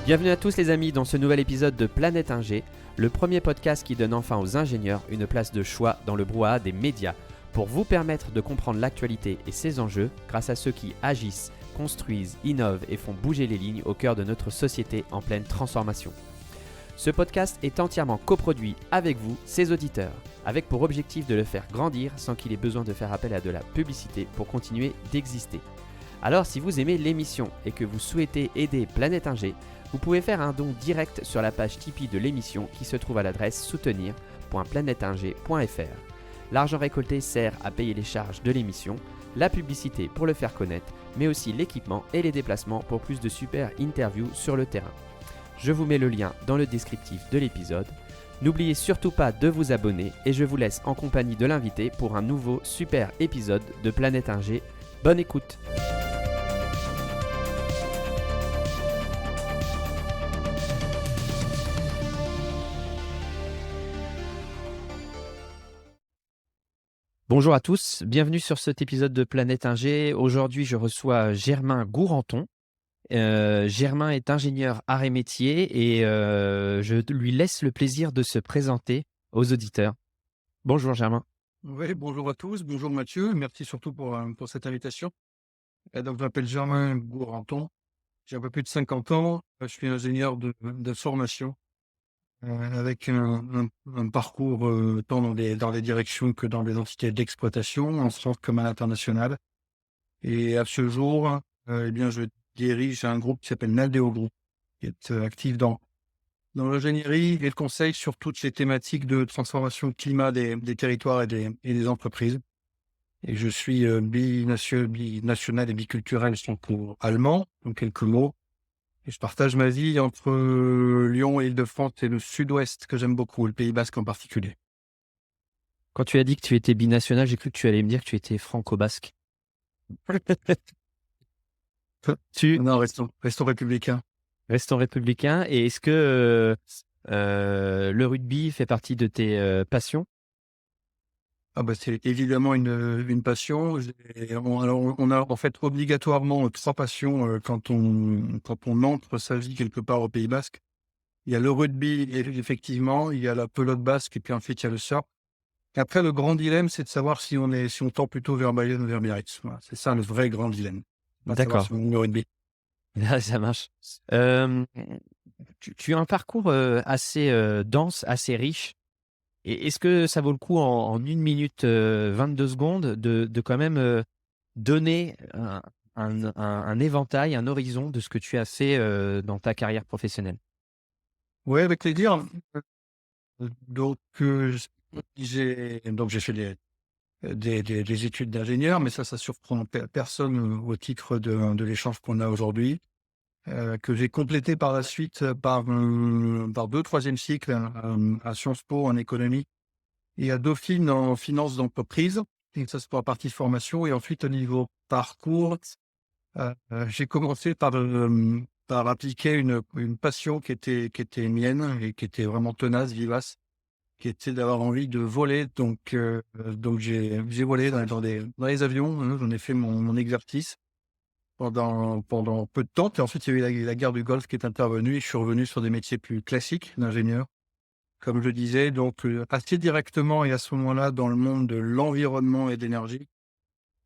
Bienvenue à tous les amis dans ce nouvel épisode de Planète Ingé, le premier podcast qui donne enfin aux ingénieurs une place de choix dans le brouhaha des médias pour vous permettre de comprendre l'actualité et ses enjeux grâce à ceux qui agissent, construisent, innovent et font bouger les lignes au cœur de notre société en pleine transformation. Ce podcast est entièrement coproduit avec vous, ses auditeurs, avec pour objectif de le faire grandir sans qu'il ait besoin de faire appel à de la publicité pour continuer d'exister. Alors si vous aimez l'émission et que vous souhaitez aider Planète Ingé, vous pouvez faire un don direct sur la page Tipeee de l'émission qui se trouve à l'adresse soutenir.planeteinger.fr. L'argent récolté sert à payer les charges de l'émission, la publicité pour le faire connaître, mais aussi l'équipement et les déplacements pour plus de super interviews sur le terrain. Je vous mets le lien dans le descriptif de l'épisode. N'oubliez surtout pas de vous abonner et je vous laisse en compagnie de l'invité pour un nouveau super épisode de Planète Ingé. Bonne écoute! Bonjour à tous, bienvenue sur cet épisode de Planète Ingé. Aujourd'hui, je reçois Germain Gourenton. Germain est ingénieur arts et métiers et je lui laisse le plaisir de se présenter aux auditeurs. Bonjour Germain. Oui, bonjour à tous, bonjour Mathieu, merci surtout pour cette invitation. Donc, je m'appelle Germain Gourenton, j'ai un peu plus de 50 ans, je suis ingénieur de formation avec un parcours tant dans les directions que dans les entités d'exploitation, en France comme à l'international. Et à ce jour, eh bien, je dirige un groupe qui s'appelle Naldeo Group, qui est actif dans l'ingénierie et le conseil sur toutes les thématiques de transformation climat des territoires et des entreprises. Et je suis binational et biculturel franco-allemand, donc quelques mots. Et je partage ma vie entre Lyon et Île-de-France et le sud-ouest que j'aime beaucoup, le Pays Basque en particulier. Quand tu as dit que tu étais binational, j'ai cru que tu allais me dire que tu étais franco-basque. Non, restons républicains. Restons républicains. Et est-ce que le rugby fait partie de tes passions? Ah bah c'est évidemment une passion. On a en fait obligatoirement 3 passions quand on entre sa vie quelque part au Pays Basque. Il y a le rugby, effectivement, il y a la pelote basque et puis ensuite il y a le surf. Et après, le grand dilemme, c'est de savoir si on tend plutôt vers Bayonne ou vers Biarritz. Voilà, c'est ça le vrai grand dilemme. Pas de savoir D'accord, si on aime le rugby. ça marche. Tu as un parcours assez dense, assez riche. Et est-ce que ça vaut le coup en 1 minute 22 secondes de quand même donner un éventail, un horizon de ce que tu as fait dans ta carrière professionnelle? Ouais, avec plaisir. Donc, j'ai fait des études d'ingénieur, mais ça surprend personne au titre de l'échange qu'on a aujourd'hui. Que j'ai complété par la suite par 2 troisième cycles à Sciences Po en économie et à Dauphine en finance d'entreprise. Et ça, c'est pour la partie formation. Et ensuite, au niveau parcours, j'ai commencé par appliquer une passion qui était mienne et qui était vraiment tenace, vivace, qui était d'avoir envie de voler. Donc j'ai volé dans les avions, hein. J'en ai fait mon exercice pendant peu de temps. Puis ensuite, il y a eu la guerre du Golfe qui est intervenue et je suis revenu sur des métiers plus classiques d'ingénieur. Comme je le disais, donc assez directement et à ce moment-là dans le monde de l'environnement et de l'énergie,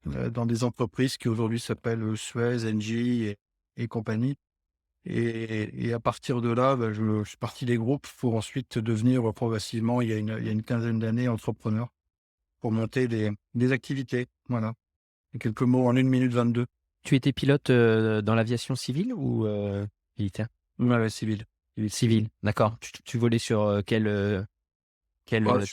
dans des entreprises qui aujourd'hui s'appellent Suez, Engie et compagnie. Et à partir de là, je suis parti des groupes pour ensuite devenir progressivement, il y a une quinzaine d'années, entrepreneur pour monter des activités. Voilà. Et quelques mots en 1 minute 22. Tu étais pilote dans l'aviation civile ou militaire? Ouais, civil. Civile, d'accord. Tu volais sur quel Voilà,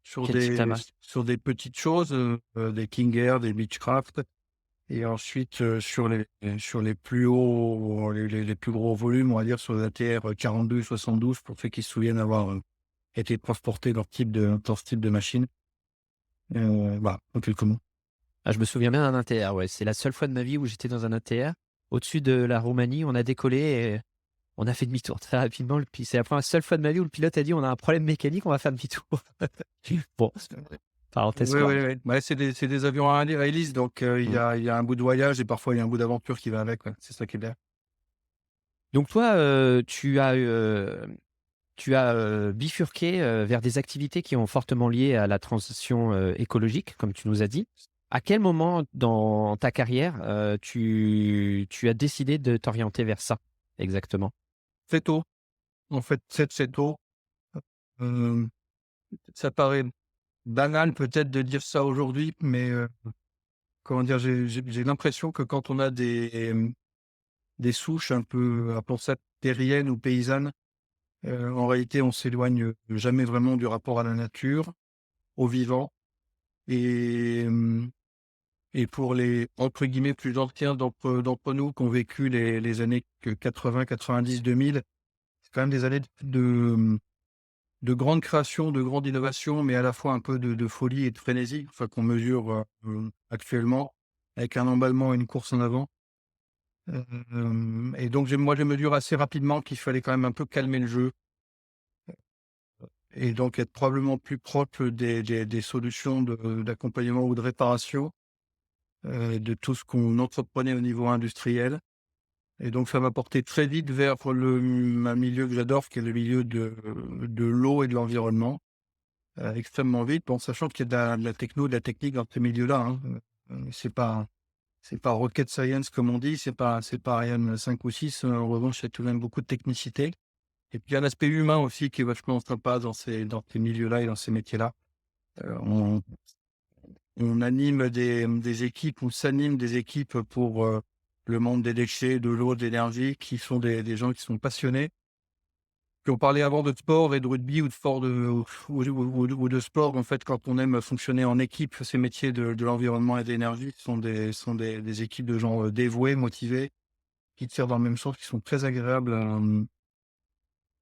sur type d'amarre? des petites choses, des King Air, des Beechcraft et ensuite, sur les plus hauts, les plus gros volumes, on va dire sur les ATR 42 et 72 pour ceux qui se souviennent avoir été transportés dans ce type de machine. Voilà, en quelques mots. Ah, je me souviens bien d'un ATR, ouais. C'est la seule fois de ma vie où j'étais dans un ATR. Au-dessus de la Roumanie, on a décollé et on a fait demi-tour très rapidement. Puis c'est la seule fois de ma vie où le pilote a dit on a un problème mécanique, on va faire demi-tour. Bon, parenthèse Oui, quoi. oui, oui. Ouais, c'est des avions à hélice, donc il y a un bout de voyage et parfois il y a un bout d'aventure qui va avec, ouais. C'est ça qui est bien. Donc toi, tu as bifurqué vers des activités qui ont fortement lié à la transition écologique, comme tu nous as dit. À quel moment dans ta carrière, tu as décidé de t'orienter vers ça exactement? Très tôt, en fait, très tôt. Hem, Ça paraît banal peut-être de dire ça aujourd'hui, mais comment dire? J'ai l'impression que quand on a des souches un peu, appelons ça terriennes ou paysannes, en réalité, on s'éloigne jamais vraiment du rapport à la nature, au vivant et et pour les, entre guillemets, «plus anciens» d'entre nous qui ont vécu les années que 80-90-2000, c'est quand même des années de grande création, de grande innovation, mais à la fois un peu de folie et de frénésie, enfin qu'on mesure, actuellement avec un emballement et une course en avant. Et donc j'ai mesuré assez rapidement qu'il fallait quand même un peu calmer le jeu et donc être probablement plus proche des solutions d'accompagnement ou de réparation, de tout ce qu'on entreprenait au niveau industriel. Et donc ça m'a porté très vite vers un milieu que j'adore, qui est le milieu de l'eau et de l'environnement, extrêmement vite. Bon, sachant qu'il y a de la techno, de la technique dans ces milieux-là, hein, c'est pas rocket science comme on dit, c'est pas Ariane 5 ou 6. En revanche, il y a tout de même beaucoup de technicité. Et puis il y a un aspect humain aussi qui est vachement sympa dans ces milieux-là et dans ces métiers-là. On anime des équipes, on s'anime des équipes pour, le monde des déchets, de l'eau, de l'énergie, qui sont des gens qui sont passionnés, qui ont parlé avant de sport et de rugby ou de sport ou de sport. En fait, quand on aime fonctionner en équipe, ces métiers de l'environnement et de l'énergie sont des équipes de gens, dévoués, motivés, qui tirent dans le même sens, qui sont très agréables,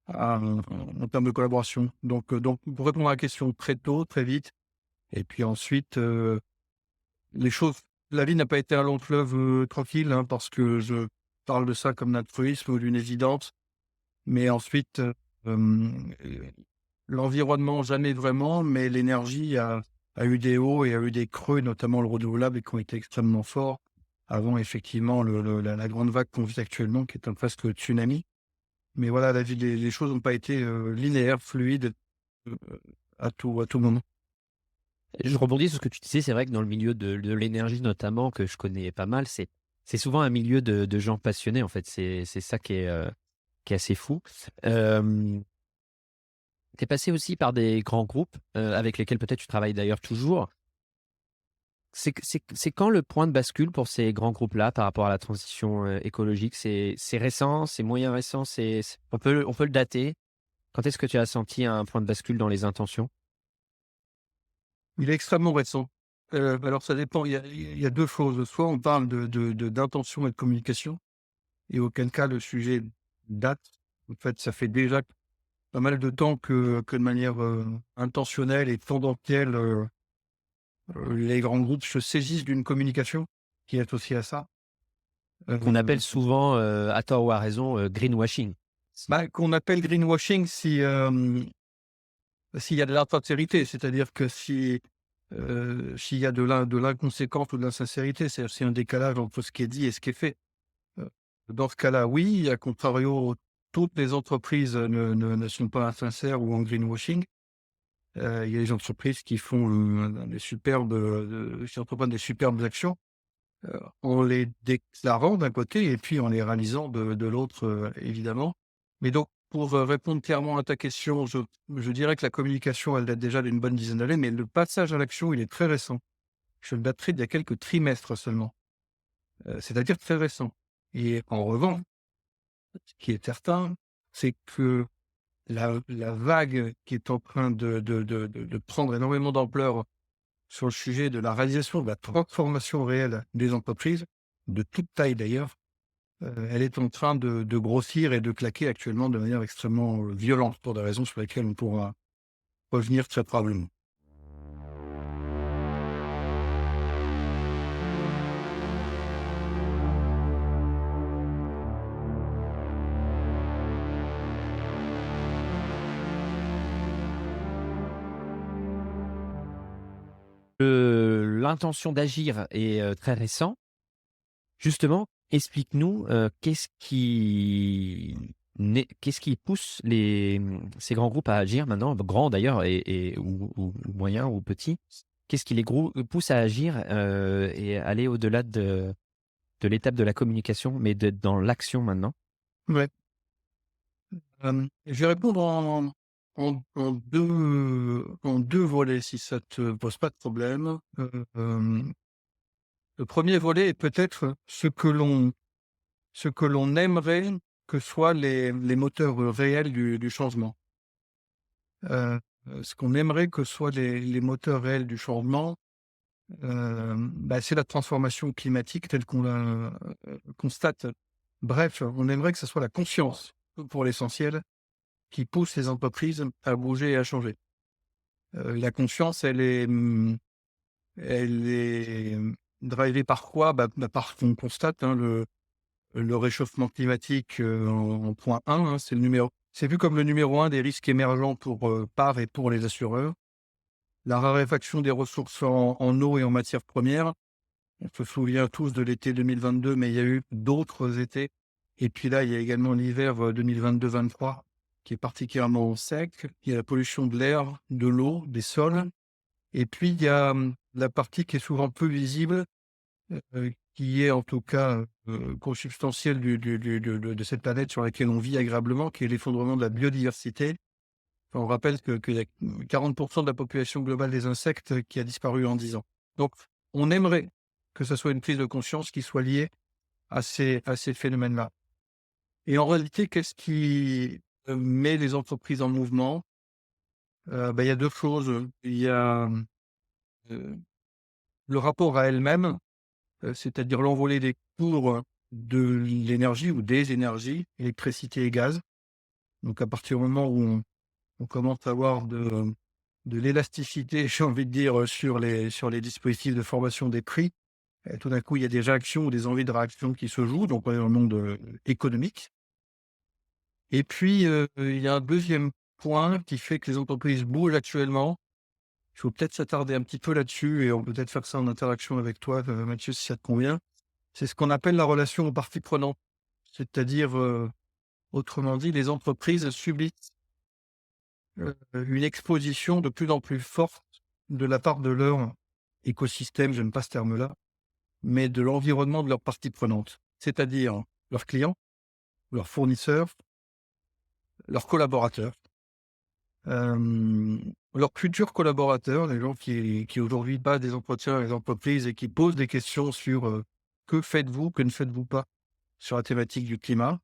en termes de collaboration. Donc pour répondre à la question, très tôt, très vite et puis ensuite, les choses la vie n'a pas été un long fleuve, tranquille, hein, parce que je parle de ça comme d'un truisme ou d'une évidence. Mais ensuite, l'environnement jamais vraiment, mais l'énergie a eu des hauts et a eu des creux, notamment le renouvelable, et qui ont été extrêmement forts avant effectivement la grande vague qu'on vit actuellement, qui est un presque tsunami. Mais voilà, la vie les choses n'ont pas été, linéaires, fluides, heu, à tout moment. Je rebondis sur ce que tu disais, c'est vrai que dans le milieu de l'énergie notamment, que je connais pas mal, c'est souvent un milieu de gens passionnés en fait, c'est ça qui est assez fou. Hem, Tu es passé aussi par des grands groupes, avec lesquels peut-être tu travailles d'ailleurs toujours. C'est quand le point de bascule pour ces grands groupes-là par rapport à la transition, écologique? C'est récent, c'est moyen récent, on peut le dater? Quand est-ce que tu as senti un point de bascule dans les intentions? Il est extrêmement récent. Alors ça dépend, il y a 2 choses. Soit on parle d'intention et de communication et auquel cas le sujet date. En fait, ça fait déjà pas mal de temps que de manière, intentionnelle et tendancielle, les grands groupes se saisissent d'une communication qui est associée à ça. Qu'on appelle Heu, souvent, à tort ou à raison, greenwashing. Qu'on appelle greenwashing si, s'il y a de l'insincérité, c'est-à-dire que s'il y a de l'inconséquence ou de l'insincérité, c'est-à-dire s'il y a un décalage entre ce qui est dit et ce qui est fait. Heu, Dans ce cas-là, oui, à contrario, toutes les entreprises, ne sont pas insincères ou en greenwashing. Il y a des entreprises qui font, des superbes, qui entreprennent des superbes actions, en les déclarant d'un côté et puis en les réalisant de l'autre, évidemment. Mais donc pour, répondre clairement à ta question, je dirais que la communication, elle date déjà d'une bonne dizaine d'années, mais le passage à l'action, il est très récent. Je le daterai d'il y a quelques trimestres seulement, c'est-à-dire très récent. Et en revanche, ce qui est certain, c'est que la vague qui est en train de prendre énormément d'ampleur sur le sujet de la réalisation de la transformation réelle des entreprises, de toute taille d'ailleurs, elle est en train de grossir et de claquer actuellement de manière extrêmement, violente pour des raisons sur lesquelles on pourra revenir très probablement. L'intention d'agir est, très récent. Justement, Explique-nous, qu'est-ce qui pousse ces grands groupes à agir maintenant, grands d'ailleurs ou moyens ou petits? Qu'est-ce qui les pousse à agir, et aller au-delà de l'étape de la communication, mais d'être dans l'action maintenant? Ouais. Je vais répondre en 2 volets si ça te pose pas de problème. Le premier volet est peut-être ce que l'on aimerait que soient les moteurs, réels du changement. Heu, Ce qu'on aimerait que soient les moteurs réels du changement, c'est la transformation climatique telle qu'on la, constate. Bref, on aimerait que ce soit la conscience, pour l'essentiel, qui pousse les entreprises à bouger et à changer. La conscience, elle est, drivée par quoi? Par ce qu'on constate, hein, le réchauffement climatique, en point 1, hein, c'est vu comme le numéro 1 des risques émergents par et pour les assureurs. La raréfaction des ressources en eau et en matières premières. On se souvient tous de l'été 2022, mais il y a eu d'autres étés. Et puis là, il y a également l'hiver, 2022-23 qui est particulièrement sec. Il y a la pollution de l'air, de l'eau, des sols. Et puis il y a, la partie qui est souvent peu visible, qui est en tout cas, consubstantielle de cette planète sur laquelle on vit agréablement, qui est l'effondrement de la biodiversité. Enfin, on rappelle qu'il y a 40 de la population globale des insectes qui a disparu en 10 ans. Donc on aimerait que ce soit une prise de conscience qui soit liée à ces phénomènes-là. Et en réalité, qu'est-ce qui, met les entreprises en mouvement? Il y a 2 choses, il y a, heu, le rapport à elles-mêmes, c'est-à-dire l'envolée des cours de l'énergie ou des énergies, électricité et gaz. Donc à partir du moment où on commence à avoir de l'élasticité, j'ai envie de dire, sur les dispositifs de formation des prix, tout d'un coup, il y a des réactions ou des envies de réaction qui se jouent, donc on est dans le monde, économique. Et puis, il y a un deuxième point qui fait que les entreprises bougent actuellement. Il faut peut-être s'attarder un petit peu là-dessus et on peut peut-être faire ça en interaction avec toi, Mathieu, si ça te convient. C'est ce qu'on appelle la relation aux parties prenantes. C'est-à-dire, autrement dit, les entreprises subissent, une exposition de plus en plus forte de la part de leur écosystème, j'aime pas ce terme-là, mais de l'environnement de leurs parties prenantes. C'est-à-dire leurs clients, leurs fournisseurs, leurs collaborateurs. Leurs futurs collaborateurs, les gens qui aujourd'hui passent des entretiens avec les entreprises et qui posent des questions sur, que faites-vous, que ne faites-vous pas sur la thématique du climat?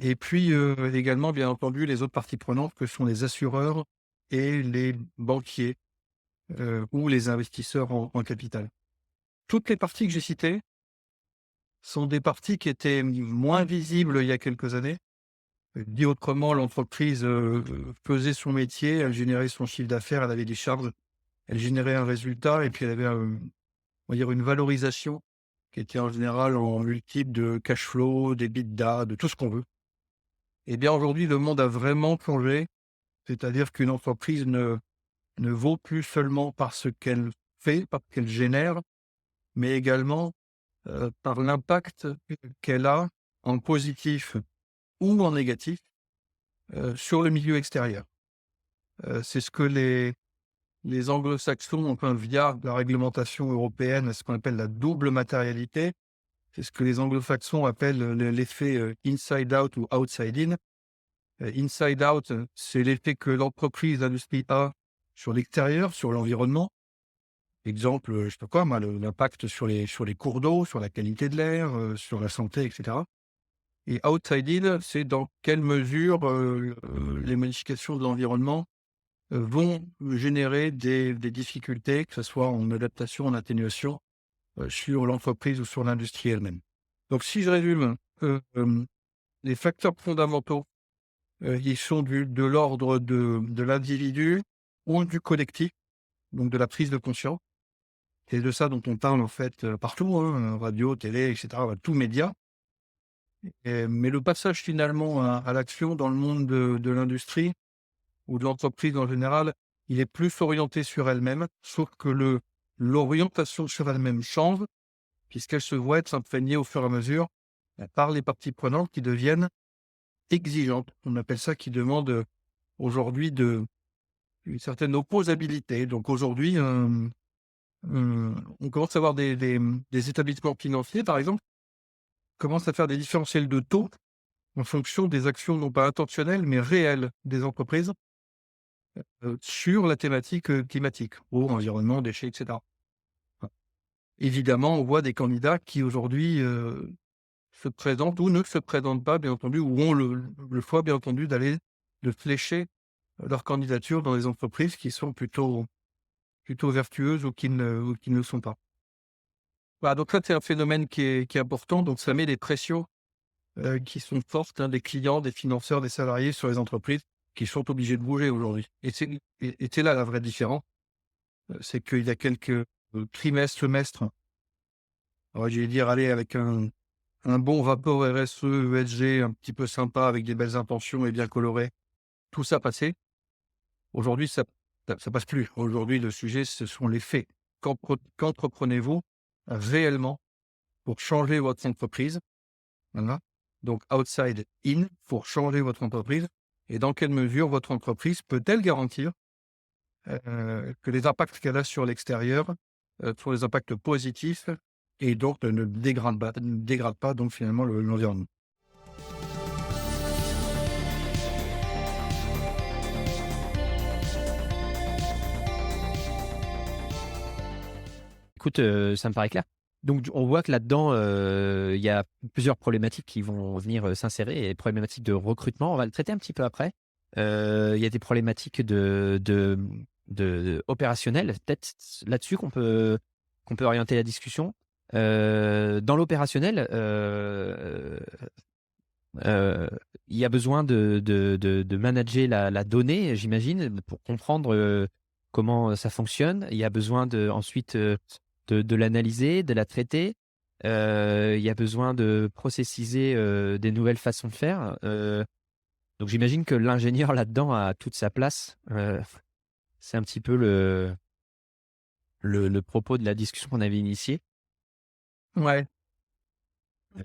Et puis, également, bien entendu, les autres parties prenantes que sont les assureurs et les banquiers, ou les investisseurs en capital. Toutes les parties que j'ai citées sont des parties qui étaient moins visibles il y a quelques années. Dit autrement, l'entreprise, faisait son métier, elle générait son chiffre d'affaires, elle avait des charges, elle générait un résultat et puis elle avait, on va dire une valorisation qui était en général en multiple de cash flow, d'EBITDA, de tout ce qu'on veut. Et bien aujourd'hui, le monde a vraiment changé, c'est-à-dire qu'une entreprise ne vaut plus seulement par ce qu'elle fait, par ce qu'elle génère, mais également, par l'impact qu'elle a en positif ou en négatif, sur le milieu extérieur. C'est ce que les anglo-saxons, enfin via la réglementation européenne, ce qu'on appelle la double matérialité. C'est ce que les anglo-saxons appellent l'effet, inside out ou outside in. Inside out, c'est l'effet que l'entreprise, l'industrie a sur l'extérieur, sur l'environnement. Exemple, je sais pas quoi moi, l'impact sur les cours d'eau, sur la qualité de l'air, sur la santé et cetera. Et outside in, c'est dans quelle mesure, les modifications de l'environnement, vont générer des difficultés, que ce soit en adaptation, en atténuation, sur l'entreprise ou sur l'industrie elle-même. Donc si je résume, les facteurs fondamentaux, ils sont de l'ordre de l'individu ou du collectif, donc de la prise de conscience. C'est de ça dont on parle en fait, partout, hein, radio, télé et cetera, tout média. Mais le passage finalement à l'action dans le monde de l'industrie ou de l'entreprise en général, il est plus orienté sur elle-même, sauf que l'orientation sur elle-même change puisqu'elle se voit être imprégnée au fur et à mesure par les parties prenantes qui deviennent exigeantes. On appelle ça qui demande aujourd'hui une certaine opposabilité. Donc aujourd'hui, on commence à avoir des établissements financiers, par exemple, commencent à faire des différentiels de taux en fonction des actions non pas intentionnelles, mais réelles des entreprises sur la thématique climatique, eau, environnement, déchets, etc. Enfin, évidemment, on voit des candidats qui aujourd'hui se présentent ou ne se présentent pas, bien entendu, ou ont le choix, bien entendu, de flécher leur candidature dans des entreprises qui sont plutôt vertueuses ou qui ne le sont pas. Voilà, donc ça, c'est un phénomène qui est important. Donc ça met des pressions qui sont fortes, hein, des clients, des financeurs, des salariés sur les entreprises qui sont obligés de bouger aujourd'hui. Et c'est là la vraie différence, c'est qu'il y a quelques trimestres, semestres, j'allais dire, allez, avec un bon rapport RSE, ESG, un petit peu sympa, avec des belles intentions et bien coloré, tout ça passé. Aujourd'hui, ça passe plus. Aujourd'hui, le sujet, ce sont les faits. Qu'entreprenez-vous réellement pour changer votre entreprise? Voilà. Donc outside in, pour changer votre entreprise. Et dans quelle mesure votre entreprise peut-elle garantir que les impacts qu'elle a sur l'extérieur sont des impacts positifs et donc ne dégrade pas donc finalement l'environnement. Écoute, ça me paraît clair. Donc on voit que là-dedans, il y a plusieurs problématiques qui vont venir, s'insérer et problématiques de recrutement. On va le traiter un petit peu après. Il y a des problématiques de opérationnelles, peut-être là-dessus qu'on peut orienter la discussion. Dans l'opérationnel, il y a besoin de manager la donnée, j'imagine, pour comprendre, comment ça fonctionne. Il y a besoin ensuite, de l'analyser, de la traiter. Il y a besoin de processiser, des nouvelles façons de faire. Donc j'imagine que l'ingénieur là-dedans a toute sa place. C'est un petit peu le propos de la discussion qu'on avait initiée. Ouais.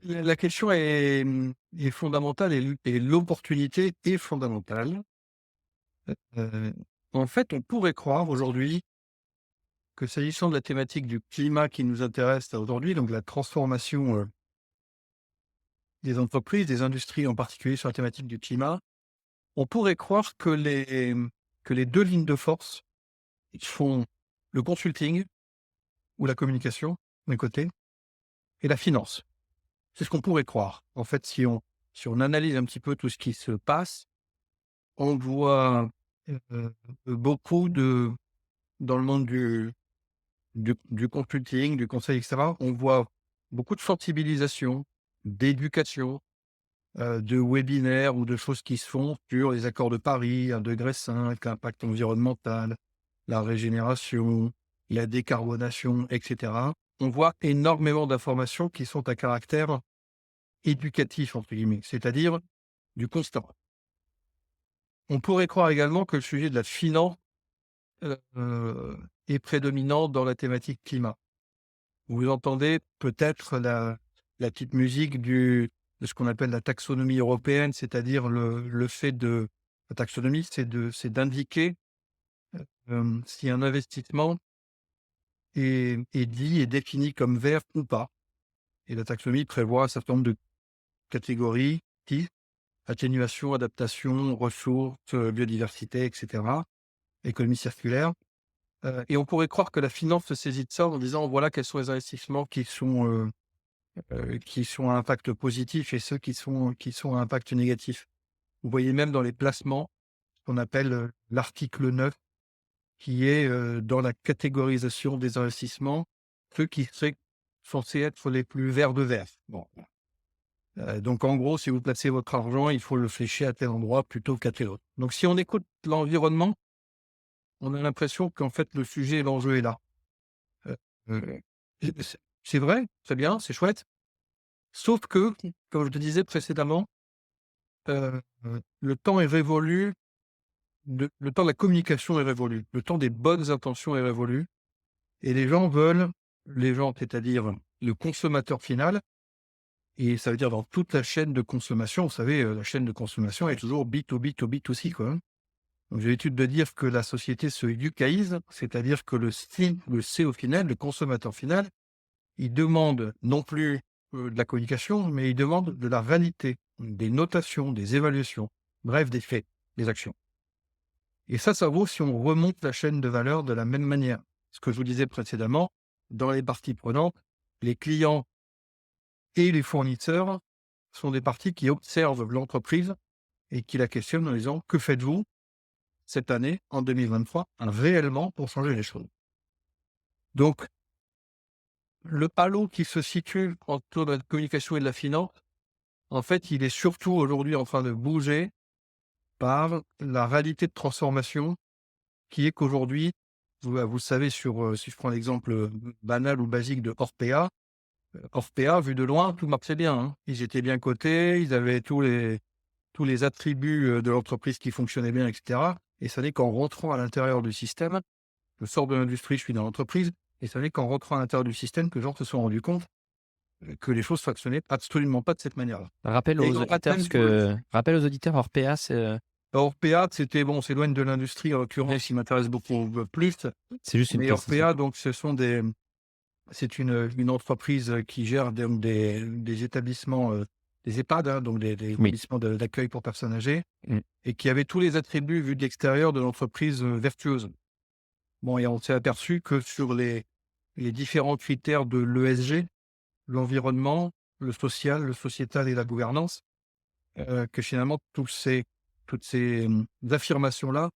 La question est fondamentale et l'opportunité est fondamentale. En fait, on pourrait croire aujourd'hui que s'agissant de la thématique du climat qui nous intéresse aujourd'hui, donc la transformation des entreprises, des industries en particulier sur la thématique du climat, on pourrait croire que les 2 lignes de force sont le consulting ou la communication d'un côté et la finance. C'est ce qu'on pourrait croire. En fait, si on analyse un petit peu tout ce qui se passe, on voit beaucoup dans le monde du consulting, du conseil, etc., on voit beaucoup de sensibilisation, d'éducation, de webinaires ou de choses qui se font sur les accords de Paris, 1,5 degré, l'impact environnemental, la régénération, la décarbonation, etc. On voit énormément d'informations qui sont à caractère éducatif, entre guillemets, c'est-à-dire du constant. On pourrait croire également que le sujet de la finance est prédominant dans la thématique climat. Vous entendez peut-être la petite musique de ce qu'on appelle la taxonomie européenne, c'est-à-dire le fait de la taxonomie, c'est d'indiquer si un investissement est dit et défini comme vert ou pas. Et la taxonomie prévoit un certain nombre de catégories qui atténuation, adaptation, ressources, biodiversité, etc., économie circulaire. Et on pourrait croire que la finance se saisit de ça en disant voilà quels sont les investissements qui sont à impact positif et ceux qui sont à impact négatif. Vous voyez même dans les placements ce qu'on appelle l'article 9, qui est dans la catégorisation des investissements, ceux qui seraient censés être les plus verts de vert. Bon. Donc en gros, si vous placez votre argent, il faut le flécher à tel endroit plutôt qu'à tel autre. Donc si on écoute l'environnement, on a l'impression qu'en fait le sujet et l'enjeu est là. Heu, c'est vrai, très bien, c'est chouette. Sauf que, comme je te disais précédemment, heu, le temps est révolu, le temps de la communication est révolu, le temps des bonnes intentions est révolu et les gens, c'est-à-dire le consommateur final. Et ça veut dire dans toute la chaîne de consommation. Vous savez, la chaîne de consommation est toujours B2B2B2C, quoi, hein. Donc j'ai l'habitude de dire que la société se UCAise, c'est-à-dire que le C au final, le consommateur final, il demande non plus, de la communication, mais il demande de la réalité, des notations, des évaluations, bref des faits, des actions. Et ça vaut si on remonte la chaîne de valeur de la même manière. Ce que je vous disais précédemment, dans les parties prenantes, les clients et les fournisseurs sont des parties qui observent l'entreprise et qui la questionnent en disant: «Que faites-vous cette année, en 2023, réellement pour changer les choses?» Donc, le halo qui se situe entre la communication et de la finance, en fait, il est surtout aujourd'hui en train de bouger par la réalité de transformation qui est qu'aujourd'hui, vous savez, si je prends l'exemple banal ou basique de Orpea, vu de loin, tout marchait bien, hein. Ils étaient bien cotés, ils avaient tous les attributs de l'entreprise qui fonctionnaient bien, etc. Et ça n'est qu'en rentrant à l'intérieur du système, je sors de l'industrie, je suis dans l'entreprise, et ça n'est qu'en rentrant à l'intérieur du système que les gens se sont rendus compte que les choses fonctionnaient absolument pas de cette manière-là. Rappelle Et aux ils ont pas de auditeurs, peine pour le dire. rappelle aux auditeurs, Orpea, Orpea, c'était bon, on s'éloigne de l'industrie en l'occurrence, qui m'intéresse beaucoup plus. c'est juste une Mais précision. Orpea, donc, c'est une entreprise qui gère des établissements, des EHPAD, hein, donc des Oui. établissements d'accueil pour personnes âgées, Mmh. et qui avait tous les attributs vus de l'extérieur de l'entreprise vertueuse. Bon, et on s'est aperçu que sur les différents critères de l'ESG, l'environnement, le social, le sociétal et la gouvernance, que finalement toutes ces affirmations-là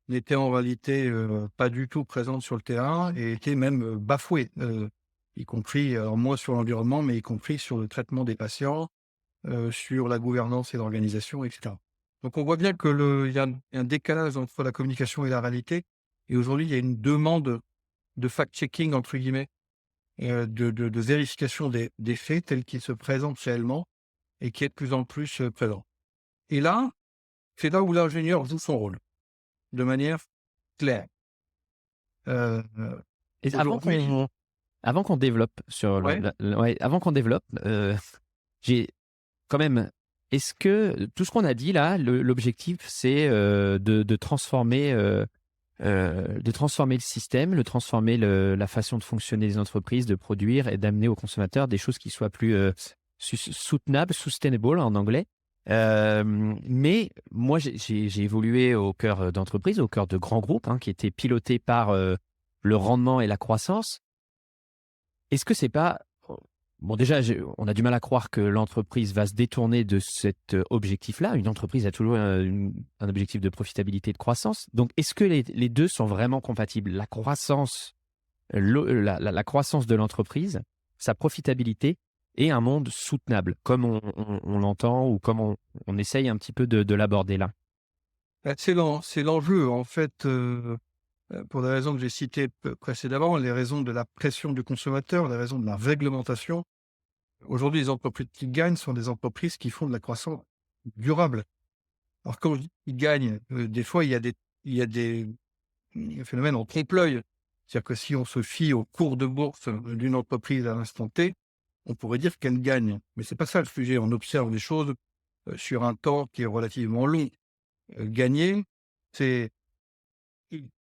n'étaient en réalité pas du tout présentes sur le terrain et étaient même bafouées, y compris, alors moins sur l'environnement, mais y compris sur le traitement des patients, sur la gouvernance et l'organisation, etc. Donc on voit bien il y a un décalage entre la communication et la réalité. Et aujourd'hui, il y a une demande de «fact-checking» entre guillemets, de vérification des faits tels qu'ils se présentent réellement et qui est de plus en plus présent. Et là, c'est là où l'ingénieur joue son rôle, de manière claire. Heu, Et aujourd'hui avant qu'on développe sur ouais, ouais, avant qu'on développe, j'ai quand même, est-ce que tout ce qu'on a dit là, l'objectif c'est, de transformer le système, transformer la façon de fonctionner des entreprises, de produire et d'amener aux consommateurs des choses qui soient plus, soutenables, sustainable en anglais. Mais moi j'ai évolué au cœur d'entreprises, au cœur de grands groupes, hein, qui étaient pilotés par, le rendement et la croissance. Est-ce que c'est pas bon, déjà, on a du mal à croire que l'entreprise va se détourner de cet, objectif-là. Une entreprise a toujours un objectif de profitabilité et de croissance. Donc est-ce que les 2 sont vraiment compatibles? La croissance, la croissance de l'entreprise, sa profitabilité et un monde soutenable, comme on l'entend ou comme on essaye un petit peu de l'aborder là? bah, c'est l'enjeu en fait, pour les raisons que j'ai citées précédemment, les raisons de la pression du consommateur, les raisons de la réglementation. Aujourd'hui, les entreprises qui gagnent sont des entreprises qui font de la croissance durable. Alors quand je dis qu'ils gagnent, des fois il y a des phénomènes en trompe-l'œil. C'est-à-dire que si on se fie au cours de bourse d'une entreprise à l'instant T, on pourrait dire qu'elle gagne. Mais c'est pas ça le sujet. On observe les choses, sur un temps qui est relativement long. Gagner, c'est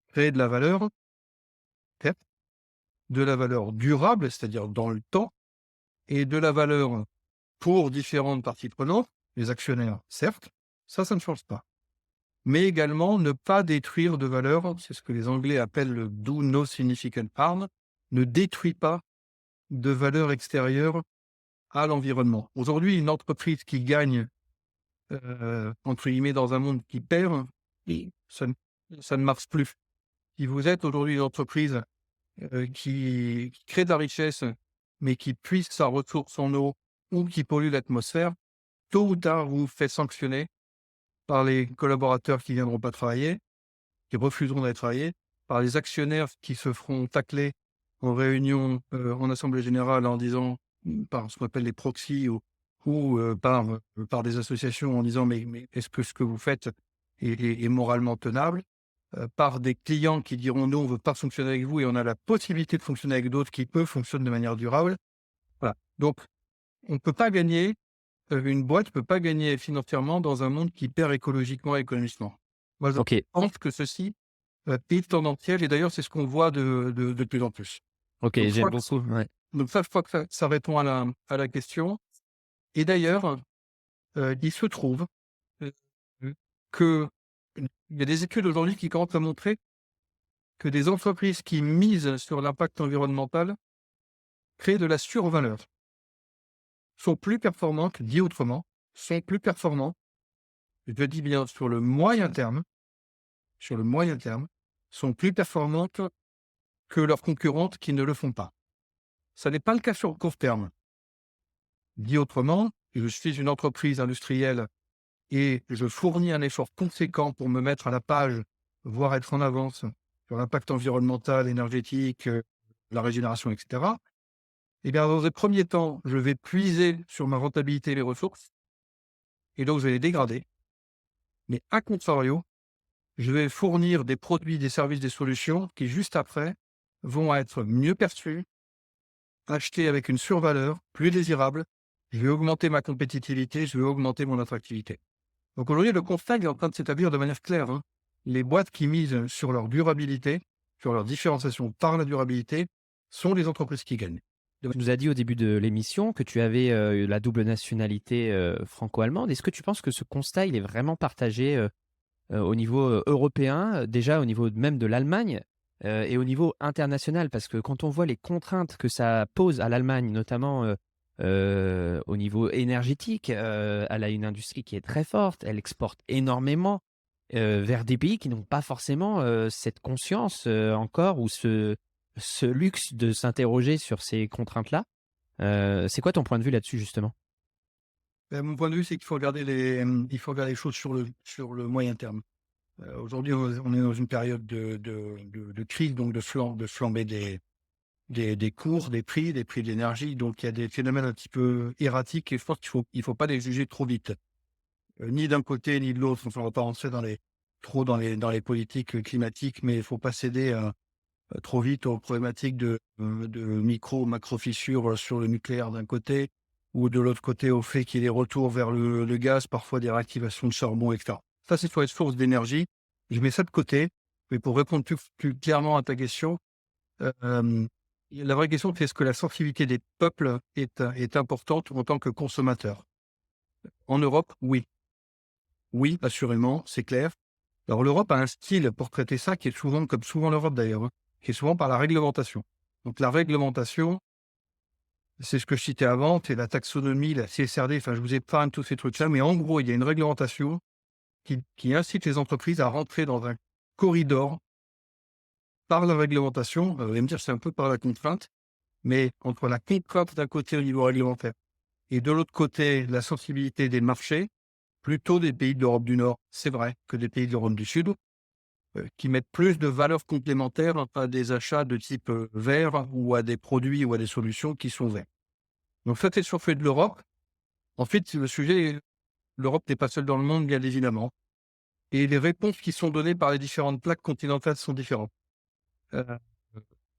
créer de la valeur, certes, de la valeur durable, c'est-à-dire dans le temps, et de la valeur pour différentes parties prenantes, les actionnaires, certes, ça ne change pas. Mais également ne pas détruire de valeur, c'est ce que les Anglais appellent le «do no significant harm», ne détruit pas de valeur extérieure à l'environnement. Aujourd'hui, une entreprise qui gagne, entre guillemets, dans un monde qui perd, et ça ne marche plus. Si vous êtes aujourd'hui une entreprise, qui crée de la richesse, mais qui puise sa ressource en eau ou qui pollue l'atmosphère, tôt ou tard, vous vous faites sanctionner par les collaborateurs qui viendront pas travailler, qui refuseront d'aller travailler, par les actionnaires qui se feront tacler en réunion, en assemblée générale en disant, par ce qu'on appelle les proxys ou par des associations en disant: «Mais est-ce que ce que vous faites est moralement tenable?» Par des clients qui diront: «Nous, on veut pas fonctionner avec vous et on a la possibilité de fonctionner avec d'autres qui, eux, fonctionnent de manière durable». Voilà. Donc, on ne peut pas gagner, une boîte ne peut pas gagner financièrement dans un monde qui perd écologiquement et économiquement. Moi, je OK, pense que ceci est tendanciel et d'ailleurs, c'est ce qu'on voit de plus en plus. OK, Donc, je j'aime crois que beaucoup, ouais. donc ça, je crois que ça répond à la question et d'ailleurs, il se trouve, heu, que il y a des études aujourd'hui qui commencent à montrer que des entreprises qui misent sur l'impact environnemental créent de la survaleur, sont plus performantes, dit autrement, sont plus performantes, je dis bien sur le moyen terme, sont plus performantes que leurs concurrentes qui ne le font pas. Ça n'est pas le cas sur le court terme. Dit autrement, je suis une entreprise industrielle et je fournis un effort conséquent pour me mettre à la page, voire être en avance sur l'impact environnemental, énergétique, la régénération, etc. Eh bien, dans un premier temps, je vais puiser sur ma rentabilité et les ressources, et donc je vais les dégrader. Mais à contrario, je vais fournir des produits, des services, des solutions qui, juste après, vont être mieux perçus, achetés avec une survaleur, plus désirable. Je vais augmenter ma compétitivité, je vais augmenter mon attractivité. Donc aujourd'hui, le constat est en train de s'établir de manière claire, hein. Les boîtes qui misent sur leur durabilité, sur leur différenciation par la durabilité, sont les entreprises qui gagnent. Tu nous as dit au début de l'émission que tu avais, la double nationalité, franco-allemande. Est-ce que tu penses que ce constat, il est vraiment partagé, au niveau, européen, déjà au niveau même de l'Allemagne, et au niveau international? Parce que quand on voit les contraintes que ça pose à l'Allemagne, notamment, au niveau énergétique, elle a une industrie qui est très forte, elle exporte énormément, vers des pays qui n'ont pas forcément, cette conscience, encore ou ce luxe de s'interroger sur ces contraintes-là. C'est quoi ton point de vue là-dessus justement? Mon point de vue, c'est qu'il faut regarder il faut regarder les choses sur le moyen terme. Aujourd'hui, on est dans une période de crise, donc de flambée des cours, des prix de l'énergie. Donc il y a des phénomènes un petit peu erratiques et je pense qu'il faut pas les juger trop vite. Ni d'un côté ni de l'autre. Enfin, on ne va pas rentrer dans les politiques, climatiques, mais il ne faut pas céder, trop vite aux problématiques de micro, macro fissures, sur le nucléaire d'un côté ou de l'autre côté au fait qu'il y ait des retours vers le gaz, parfois des réactivations de charbon et cetera. Ça, c'est sur les sources d'énergie. Je mets ça de côté, mais pour répondre plus clairement à ta question, la vraie question, c'est est-ce que la sensibilité des peuples est importante en tant que consommateurs? En Europe, oui. Oui, assurément, c'est clair. Alors l'Europe a un style pour traiter ça qui est souvent, comme souvent l'Europe d'ailleurs, hein, qui est souvent par la réglementation. Donc la réglementation, c'est ce que je citais avant, c'est la taxonomie, la CSRD, enfin je vous épargne tous ces trucs-là, mais en gros, il y a une réglementation qui incite les entreprises à rentrer dans un corridor par la réglementation. Vous allez me dire, c'est un peu par la contrainte, mais entre la contrainte d'un côté au niveau réglementaire et de l'autre côté, la sensibilité des marchés, plutôt des pays de l'Europe du Nord, c'est vrai, que des pays de l'Europe du Sud, qui mettent plus de valeur complémentaire à des achats de type, vert ou à des produits ou à des solutions qui sont verts. Donc ça, c'est sur fait de l'Europe. Ensuite, le sujet, l'Europe n'est pas seule dans le monde, bien évidemment, et les réponses qui sont données par les différentes plaques continentales sont différentes. Heu,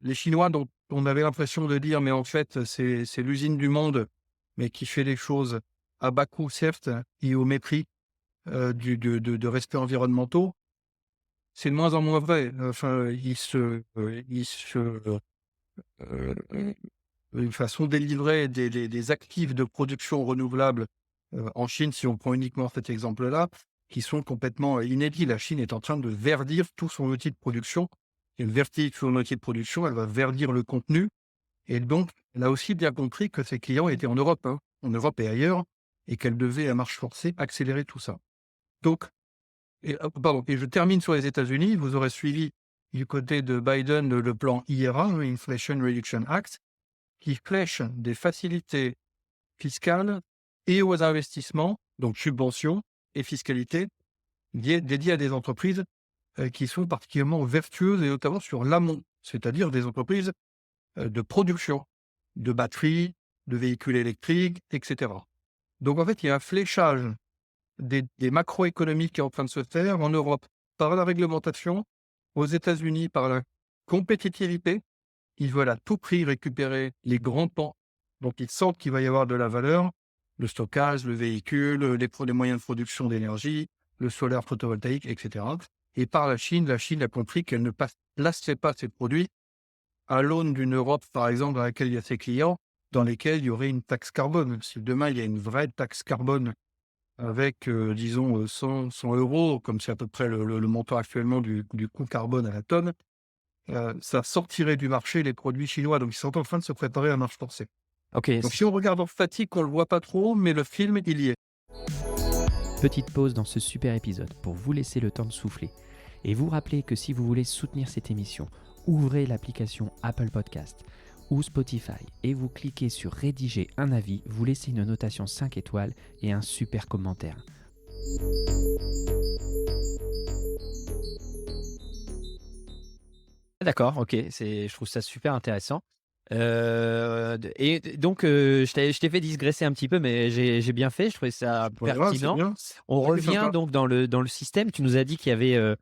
les Chinois, dont on avait l'impression de dire: «Mais en fait, c'est l'usine du monde, mais qui fait les choses à bas coût, certes, et au mépris, du de respects environnementaux», c'est de moins en moins vrai. Enfin, une façon de délivrer des actifs de production renouvelable, en Chine, si on prend uniquement cet exemple-là, qui sont complètement, inédits. La Chine est en train de verdir tout son outil de production. Elle vertit son outil de production, elle va verdir le contenu et donc elle a aussi bien compris que ses clients étaient en Europe, hein, en Europe et ailleurs et qu'elle devait, à marche forcée, accélérer tout ça. Donc et je termine sur les États-Unis. Vous aurez suivi du côté de Biden le plan IRA, Inflation Reduction Act, qui flèche des facilités fiscales et aux investissements, donc subventions et fiscalité, dédiées à des entreprises qui sont particulièrement vertueuses et notamment sur l'amont, c'est-à-dire des entreprises de production, de batteries, de véhicules électriques, etc. Donc en fait, il y a un fléchage des macroéconomies qui est en train de se faire en Europe par la réglementation, aux États-Unis par la compétitivité. Ils veulent à tout prix récupérer les grands pans Donc, ils sentent qu'il va y avoir de la valeur, le stockage, le véhicule, les moyens de production d'énergie, le solaire photovoltaïque, etc. Et par la Chine a compris qu'elle ne placerait pas ses produits à l'aune d'une Europe, par exemple, dans laquelle il y a ses clients, dans lesquels il y aurait une taxe carbone. Si demain, il y a une vraie taxe carbone avec, disons, 100 €, comme c'est à peu près le montant actuellement du coût carbone à la tonne, ça sortirait du marché les produits chinois. Donc ils sont en train de se préparer à marche forcée. Ok, Donc si on regarde en statique, on le voit pas trop, mais le film, il y est. petite pause dans ce super épisode pour vous laisser le temps de souffler et vous rappeler que si vous voulez soutenir cette émission, ouvrez l'application Apple Podcast ou Spotify et vous cliquez sur rédiger un avis, vous laissez une notation 5 étoiles et un super commentaire. D'accord, ok, je trouve ça super intéressant. Et donc, je t'ai fait digresser un petit peu, mais j'ai bien fait, je trouvais ça Voilà, c'est pertinent. bien. On Ouais, c'est revient sympa. donc dans le système. Tu nous as dit qu'il y avait,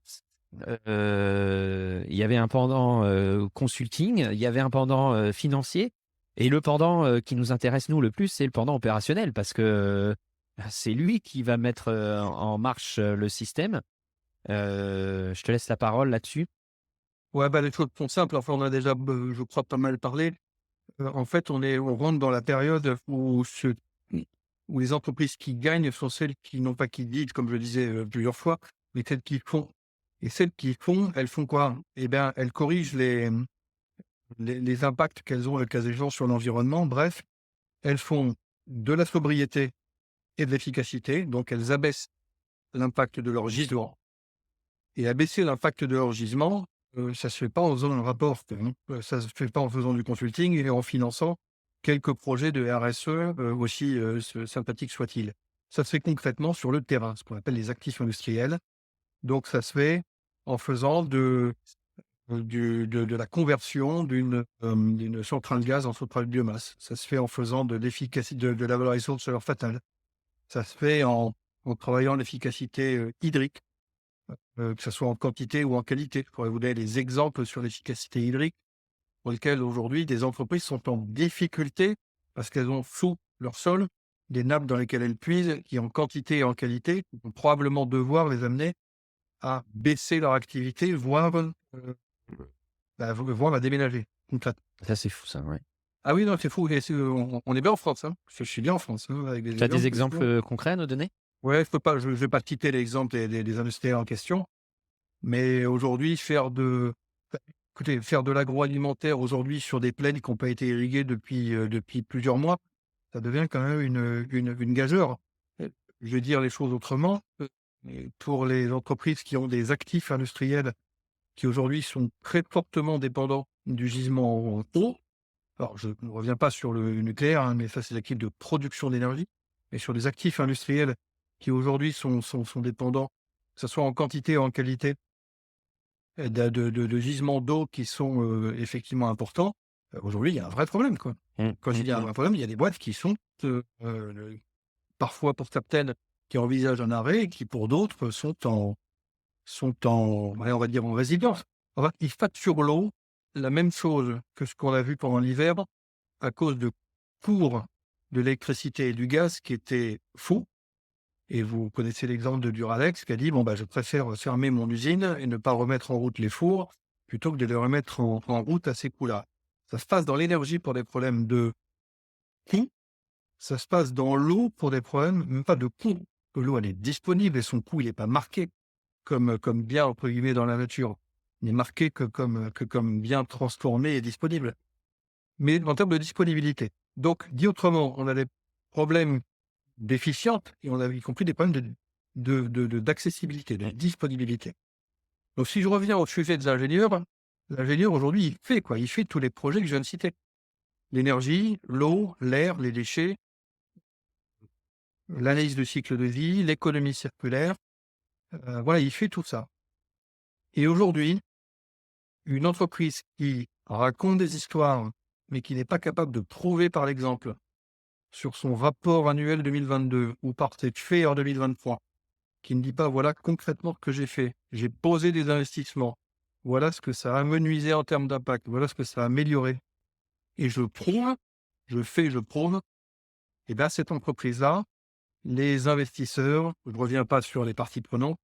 il y avait un pendant consulting, il y avait un pendant financier, et le pendant qui nous intéresse nous le plus, c'est le pendant opérationnel, parce que c'est lui qui va mettre en marche le système. Je te laisse la parole là-dessus. Ouais, bah, les choses sont simples. Enfin, on a déjà, je crois, pas mal parlé. En fait, on rentre dans la période où les entreprises qui gagnent sont celles qui n'ont pas qui disent, comme je le disais, plusieurs fois, mais celles qui font. Et celles qui font, elles font quoi? Eh bien, elles corrigent les impacts qu'elles ont, le cas échéant, sur l'environnement. Bref, elles font de la sobriété et de l'efficacité, donc elles abaissent l'impact de leur gisement. Et abaisser l'impact de leur gisement, ça se fait pas en faisant un rapport, ça se fait pas en faisant du consulting et en finançant quelques projets de RSE, aussi, sympathiques soient-ils. Ça se fait concrètement sur le terrain, ce qu'on appelle les actifs industriels. Donc ça se fait en faisant de la conversion d'une centrale gaz en centrale biomasse. Ça se fait en faisant de l'efficacité de la valorisation de chaleur fatale. Ça se fait en travaillant l'efficacité, hydrique, que ce soit en quantité ou en qualité. Je pourrais vous donner des exemples sur l'efficacité hydrique pour lesquels aujourd'hui des entreprises sont en difficulté parce qu'elles ont sous leur sol des nappes dans lesquelles elles puisent qui, en quantité et en qualité, vont probablement devoir les amener à baisser leur activité, voire à déménager, concrètement. Ça, c'est fou, ça, ouais. Ah oui, non, c'est fou. Et on est bien en France, hein. Je suis bien en France, hein, avec des Tu as des exemples. exemples concrets à nous donner? Ouais, je vais pas citer l'exemple des industriels en question, mais aujourd'hui, écoutez, faire de l'agroalimentaire aujourd'hui sur des plaines qui n'ont pas été irriguées depuis plusieurs mois, ça devient quand même une gageure. Je vais dire les choses autrement, et pour les entreprises qui ont des actifs industriels qui aujourd'hui sont très fortement dépendants du gisement en eau. Alors je ne reviens pas sur le nucléaire, hein, mais ça c'est l'actif de production d'énergie, mais sur des actifs industriels qui aujourd'hui sont dépendants, que ce soit en quantité ou en qualité, de gisements d'eau qui sont, effectivement importants. Aujourd'hui, il y a un vrai problème, quoi. Mmh, Quand je mmh, dis il y a un mmh. vrai problème, il y a des boîtes qui sont, parfois pour certaines, qui envisagent un arrêt et qui pour d'autres sont en, ouais, on va dire en résilience. En fait, ils facturent l'eau la même chose que ce qu'on a vu pendant l'hiver à cause de cours de l'électricité et du gaz qui étaient fous. Et vous connaissez l'exemple de Duralex qui a dit: «Bon, bah, je préfère fermer mon usine et ne pas remettre en route les fours plutôt que de les remettre en route à ces coûts-là». Ça se passe dans l'énergie pour des problèmes de coût, ça se passe dans l'eau pour des problèmes même pas de coût, que l'eau elle est disponible et son coût il est pas marqué comme «bien» entre guillemets dans la nature. Il est marqué que comme bien transformé et disponible. Mais en termes de disponibilité. Donc dit autrement, on a des problèmes d'efficience et on a y compris des problèmes d'accessibilité, de disponibilité. Donc si je reviens au sujet des ingénieurs, l'ingénieur aujourd'hui, il fait quoi? Il fait tous les projets que je viens de citer. L'énergie, l'eau, l'air, les déchets, l'analyse de cycle de vie, l'économie circulaire, voilà, il fait tout ça. Et aujourd'hui, une entreprise qui raconte des histoires, mais qui n'est pas capable de prouver par l'exemple, sur son rapport annuel 2022 ou par ses faits en 2023, qui ne dit pas: «Voilà concrètement ce que j'ai fait. J'ai posé des investissements. Voilà ce que ça a amenuisé en termes d'impact. Voilà ce que ça a amélioré et je prouve je fais, je prouve, et bien cette entreprise-là, les investisseurs, je ne reviens pas sur les parties prenantes,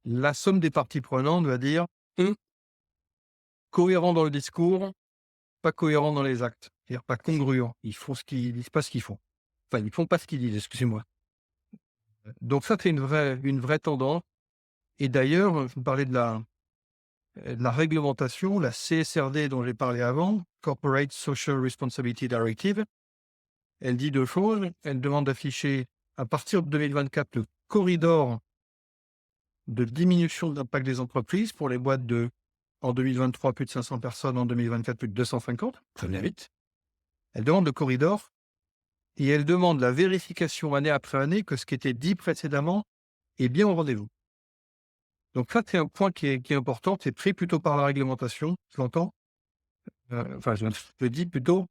la somme des parties prenantes va dire cohérent dans le discours, pas cohérent dans les actes, c'est-à-dire pas congruent. Ils font ils disent pas ce qu'ils font. Enfin, ils font pas ce qu'ils disent, excusez-moi. Donc ça, c'est une vraie tendance. Et d'ailleurs, je vous parlais de la réglementation, la CSRD dont j'ai parlé avant, Corporate Social Responsibility Directive. Elle dit deux choses. Elle demande d'afficher à partir de 2024 le corridor de diminution de l'impact des entreprises pour les boîtes en 2023, plus de 500 personnes, en 2024, plus de 250. Très bien vite. Elle demande le corridor et elle demande la vérification année après année que ce qui était dit précédemment est bien au rendez-vous. Donc ça, c'est un point qui est important. C'est pris plutôt par la réglementation, je l'entends. Je le dis plutôt,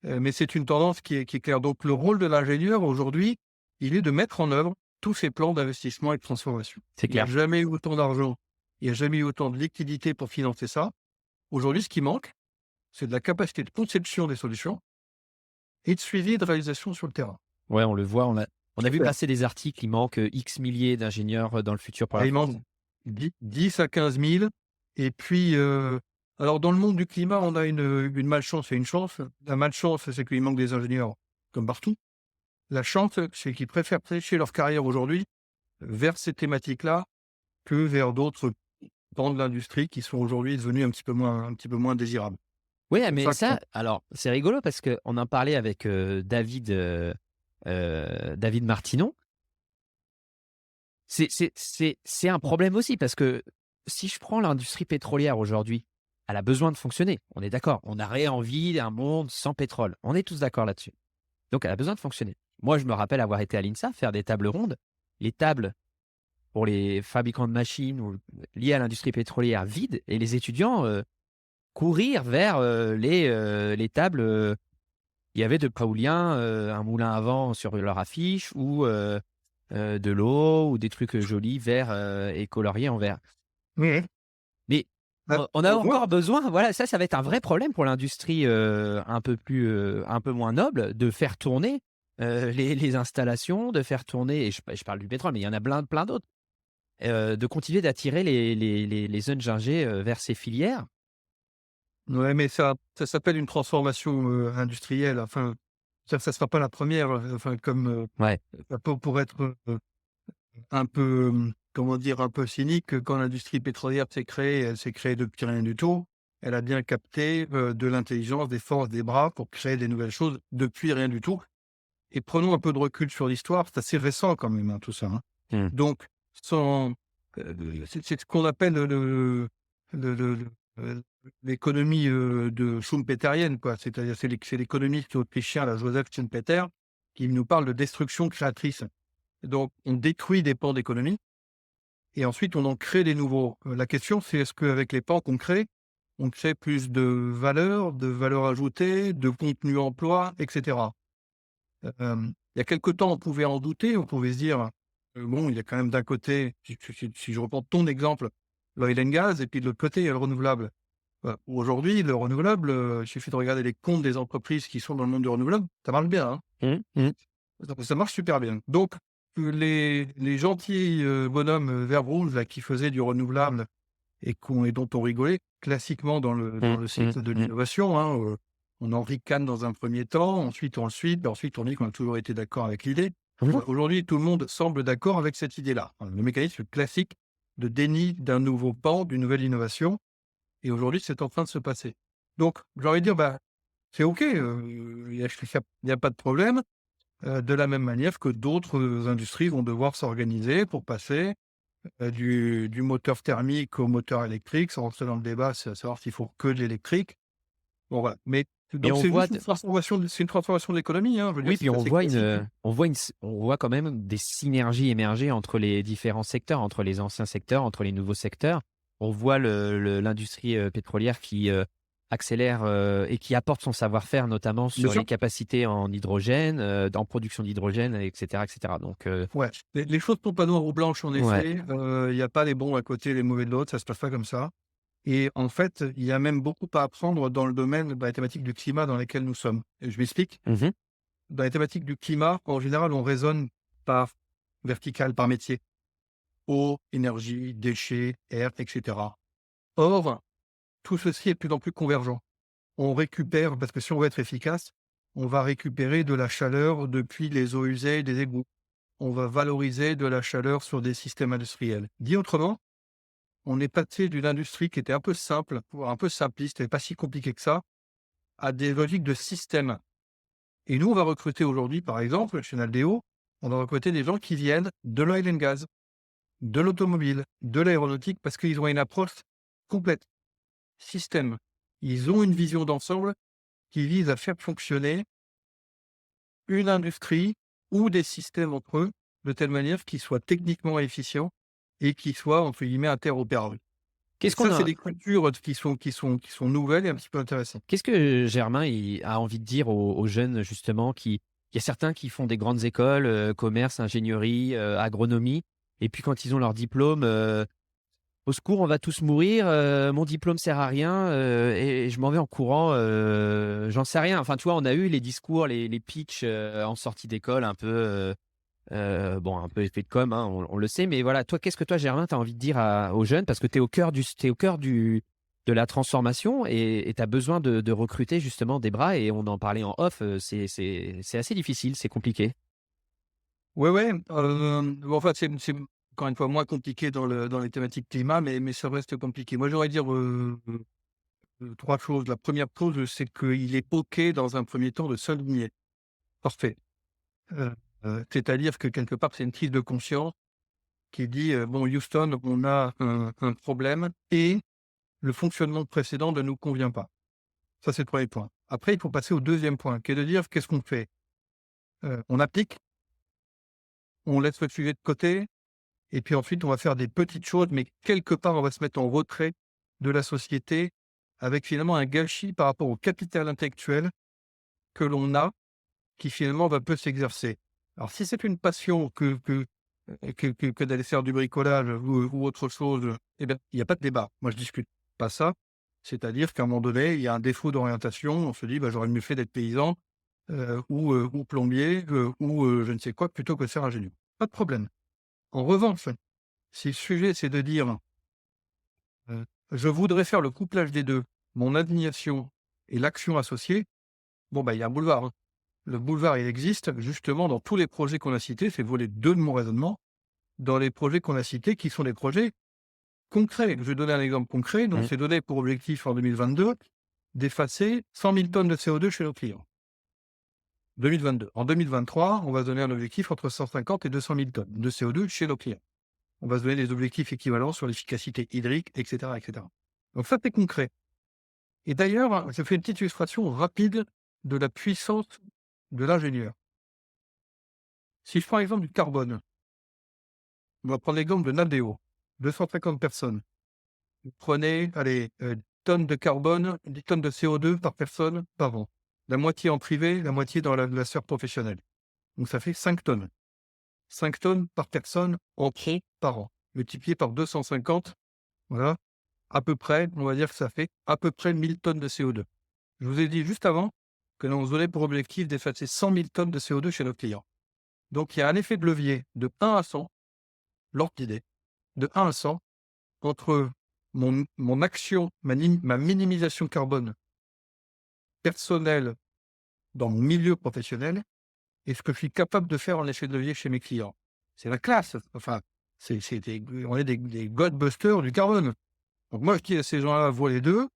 mais c'est une tendance qui est claire. Donc le rôle de l'ingénieur aujourd'hui, il est de mettre en œuvre tous ces plans d'investissement et de transformation. C'est Il n'y a clair. jamais eu autant d'argent, il n'y a jamais eu autant de liquidité pour financer ça. Aujourd'hui, ce qui manque, c'est de la capacité de conception des solutions et de suivi de réalisation sur le terrain. Ouais, on le voit, on a vu Super. passer des articles, il manque X milliers d'ingénieurs dans le futur pour la Il France. manque 10 à 15 000. Et puis, alors dans le monde du climat, on a une malchance et une chance. La malchance, c'est qu'il manque des ingénieurs comme partout. La chance, c'est qu'ils préfèrent prêcher leur carrière aujourd'hui vers ces thématiques-là que vers d'autres pans de l'industrie qui sont aujourd'hui devenus un petit peu moins désirables. Oui, C'est mais ça ça, alors, c'est rigolo parce qu'on en parlait avec David Martinon. C'est un problème aussi parce que si je prends l'industrie pétrolière aujourd'hui, elle a besoin de fonctionner. On est d'accord. On aurait envie d'un monde sans pétrole. On est tous d'accord là-dessus. Donc, elle a besoin de fonctionner. Moi, je me rappelle avoir été à l'INSA faire des tables rondes. Les tables pour les fabricants de machines ou liées à l'industrie pétrolière vides et les étudiants courir vers les tables. Il y avait de Paoulien, un moulin à vent sur leur affiche ou de l'eau ou des trucs jolis verts et coloriés en vert. Oui. Mais on a encore besoin, voilà, ça va être un vrai problème pour l'industrie un peu moins noble de faire tourner les installations, de faire tourner, et je parle du pétrole, mais il y en a plein d'autres, de continuer d'attirer les jeunes ingés vers ces filières. Ouais, mais ça s'appelle une transformation industrielle. Enfin, ça ne sera pas la première. Enfin, comme Ouais. pour être un peu, comment dire, un peu cynique, quand l'industrie pétrolière s'est créée, elle s'est créée depuis rien du tout. Elle a bien capté de l'intelligence, des forces, des bras pour créer des nouvelles choses depuis rien du tout. Et prenons un peu de recul sur l'histoire. C'est assez récent quand même, hein, tout ça. Hein. Donc, c'est ce qu'on appelle l'économie de schumpeterienne, quoi. C'est-à-dire, c'est l'économiste autrichien, là, Joseph Schumpeter, qui nous parle de destruction créatrice. Donc, on détruit des pans d'économie et ensuite on en crée des nouveaux. La question, c'est est-ce qu'avec les pans qu'on crée, on crée plus de valeur ajoutée, de contenu emploi, etc. Il y a quelque temps, on pouvait en douter, on pouvait se dire, bon, il y a quand même d'un côté, si je reprends ton exemple, l'oil and gas, et puis de l'autre côté, il y a le renouvelable. Aujourd'hui, le renouvelable, il suffit de regarder les comptes des entreprises qui sont dans le monde du renouvelable, ça marche bien. Hein. Ça marche super bien. Donc, les gentils bonhommes vert rouge là, qui faisaient du renouvelable et dont on rigolait classiquement dans le cycle de l'innovation, hein, on en ricane dans un premier temps, ensuite on le suit, ensuite on dit qu'on a toujours été d'accord avec l'idée. Aujourd'hui, tout le monde semble d'accord avec cette idée-là. Le mécanisme classique de déni d'un nouveau pan, d'une nouvelle innovation. Et aujourd'hui, c'est en train de se passer. Donc, j'ai envie de dire, c'est OK, il n'y a pas de problème. De la même manière que d'autres industries vont devoir s'organiser pour passer du moteur thermique au moteur électrique, sans rentrer dans le débat, c'est à savoir s'il faut que de l'électrique. Bon, voilà. Mais donc, c'est juste une transformation de l'économie. Hein, oui, puis on voit quand même des synergies émerger entre les différents secteurs, entre les anciens secteurs, entre les nouveaux secteurs. On voit l'industrie pétrolière qui accélère et qui apporte son savoir-faire, notamment sur les capacités en hydrogène, en production d'hydrogène, etc. Donc, ouais, les choses ne sont pas noires ou blanches, en effet. Il n'y a pas les bons à côté, les mauvais de l'autre, ça se passe pas comme ça. Et en fait, il y a même beaucoup à apprendre dans le domaine de la thématique du climat dans lequel nous sommes. Et je m'explique. Mmh. Dans les thématiques du climat, en général, on raisonne par vertical, par métier. Eau, énergie, déchets, air, etc. Or, tout ceci est de plus en plus convergent. On récupère, parce que si on veut être efficace, on va récupérer de la chaleur depuis les eaux usées des égouts. On va valoriser de la chaleur sur des systèmes industriels. Dit autrement, on est passé d'une industrie qui était un peu simple, un peu simpliste et pas si compliqué que ça, à des logiques de système. Et nous, on va recruter aujourd'hui, par exemple, chez Naldeo, on va recruter des gens qui viennent de l'oil and gas, de l'automobile, de l'aéronautique, parce qu'ils ont une approche complète, système. Ils ont une vision d'ensemble qui vise à faire fonctionner une industrie ou des systèmes entre eux de telle manière qu'ils soient techniquement efficients et qu'ils soient, entre guillemets, interopérables. Et Qu'est-ce qu'on ça, c'est a des cultures qui sont nouvelles et un petit peu intéressantes. Qu'est-ce que Germain il a envie de dire aux jeunes justement qui il y a certains qui font des grandes écoles, commerce, ingénierie, agronomie et puis quand ils ont leur diplôme, «Au secours, on va tous mourir, mon diplôme sert à rien, et je m'en vais en courant, j'en sais rien». Enfin, tu vois, on a eu les discours, les pitchs, en sortie d'école un peu, bon, un peu effet de com', hein, on le sait, mais voilà, toi, qu'est-ce que toi, Germain, tu as envie de dire aux jeunes? Parce que tu es au cœur de la transformation et tu as besoin de recruter justement des bras et on en parlait en off, c'est assez difficile, c'est compliqué. Ouais, ouais, bon, enfin, c'est encore une fois moins compliqué dans les thématiques climat, mais ça reste compliqué. Moi, j'aurais dire, 3 choses. La première chose, c'est qu'il est OK dans un premier temps de s'aligner. Parfait. Heu c'est-à-dire que quelque part, c'est une prise de conscience qui dit, «Bon Houston, on a un problème et le fonctionnement précédent ne nous convient pas». Ça, c'est le premier point. Après, il faut passer au deuxième point, qui est de dire: «Qu'est-ce qu'on fait?» On applique, on laisse le sujet de côté et puis ensuite on va faire des petites choses, mais quelque part, on va se mettre en retrait de la société avec finalement un gâchis par rapport au capital intellectuel que l'on a, qui finalement va peu s'exercer. Alors si c'est une passion que d'aller faire du bricolage ou autre chose, eh bien, il y a pas de débat. Moi, je discute pas ça. C'est-à-dire qu'à un moment donné, il y a un défaut d'orientation. On se dit: «Bah, j'aurais mieux fait d'être paysan, ou plombier, ou je ne sais quoi, plutôt que de faire ingénieur». Pas de problème. En revanche, si le sujet, c'est de dire, «Je voudrais faire le couplage des 2, mon indignation et l'action associée», bon, bah, il y a un boulevard, hein. Le boulevard, il existe justement dans tous les projets qu'on a cités, c'est le volet 2 de mon raisonnement, dans les projets qu'on a cités qui sont des projets concret. Je vais donner un exemple concret. Donc, Mmh. c'est donné pour objectif en 2022 d'effacer 100 000 tonnes de CO2 chez nos clients. 2022. En 2023, on va se donner un objectif entre 150 et 200 000 tonnes de CO2 chez nos clients. On va se donner des objectifs équivalents sur l'efficacité hydrique, etc., etc. Donc, ça, c'est concret. Et d'ailleurs, je fais une petite illustration rapide de la puissance de l'ingénieur. Si je prends l'exemple du carbone, on va prendre l'exemple de Naldeo, 250 personnes. Vous prenez, allez, tonnes de carbone, 10 tonnes de CO2 par personne par an. La moitié en privé, la moitié dans la sphère professionnelle. Donc ça fait 5 tonnes. 5 tonnes par personne en trop par an. Multiplié par 250, voilà, à peu près, on va dire que ça fait à peu près 1000 tonnes de CO2. Je vous ai dit juste avant que l'on se donnait pour objectif d'effacer 100 000 tonnes de CO2 chez nos clients. Donc il y a un effet de levier de 1 à 100, l'ordre d'idée, de 1 à 100, entre mon action, ma minimisation carbone personnelle dans mon milieu professionnel et ce que je suis capable de faire en effet de levier chez mes clients. C'est la classe. Enfin, on est des godbusters du carbone. Donc moi, je dis à ces gens-là, voient les deux.